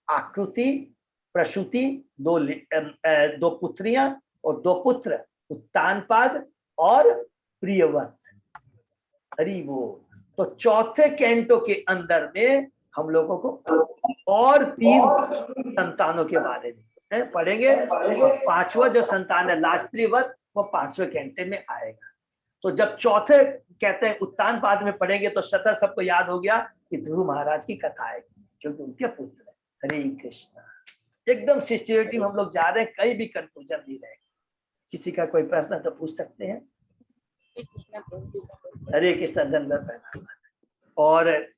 C: आकृति, प्रसूति, 2 पुत्रियां और 2 पुत्र, उत्तानपाद और प्रियवत। हरि बोल। तो चौथे कैंटो के अंदर में हम लोगों को और 3 संतानों के बारे में पढ़ेंगे। 5वां जो संतान है लास्ट प्रियवत, वो 5वें कैंटे में आएगा। तो जब चौथे कहते हैं उत्तानपाद में पढ़ेंगे तो स्वतः सबको याद हो गया कि ध्रुव महाराज की कथा आएगी, क्योंकि उनके पुत्र है। हरे कृष्णा। एकदम सिस्टमेटिक हम लोग जा रहे हैं, कहीं भी कंफ्यूजन नहीं रहेगा। किसी का कोई प्रश्न तो पूछ सकते हैं। हरे कृष्णा। दंडवत प्रणाम। और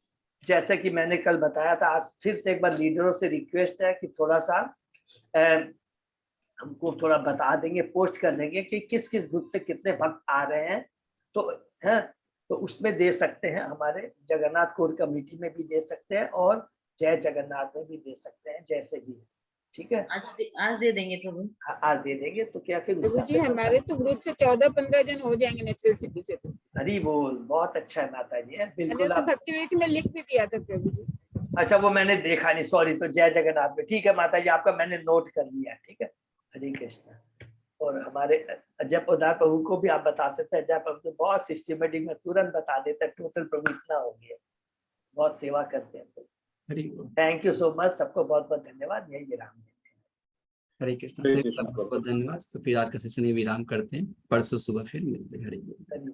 C: जैसे कि मैंने कल बताया था, आज फिर से एक बार लीडरों से रिक्वेस्ट है कि थोड़ा सा हमको थोड़ा बता देंगे, पोस्ट कर देंगे कि किस किस ग्रुप से कितने भक्त आ रहे हैं। तो है तो उसमें दे सकते हैं, हमारे जगन्नाथ कोर कमेटी में भी दे सकते हैं और जय जगन्नाथ में भी दे सकते हैं, जैसे भी। ठीक है,
D: आज दे देंगे प्रभु।
C: आज दे देंगे तो क्या फिर
A: प्रभु जी हमारे तो ग्रुप से 14-15 जन हो जाएंगे नेचुरल सिटी से। तो
C: हरी बोल, बहुत अच्छा है माता जी। है बिल्कुल।
A: मैंने भक्ति वेश में लिख भी दिया था प्रभु जी।
C: अच्छा, वो मैंने देखा नहीं, सॉरी। तो जय जगन्नाथ में ठीक है माता जी, आपका मैंने नोट कर लिया। ठीक है, हरे कृष्णा। और हमारे अजय पोदार प्रभु को भी आप बता सकते हैं। अजय प्रभु तो बहुत सिस्टमेटिक में तुरंत बता देते हैं, टोटल प्रभु इतना हो गया, बहुत सेवा करते हैं। थैंक यू सो मच, सबको बहुत बहुत धन्यवाद। यही विराम देते हैं।
B: हरे कृष्ण। बहुत बहुत धन्यवाद। तो फिर आज का सेशन विराम करते हैं, परसों सुबह फिर मिलते हैं। हरे कृष्ण।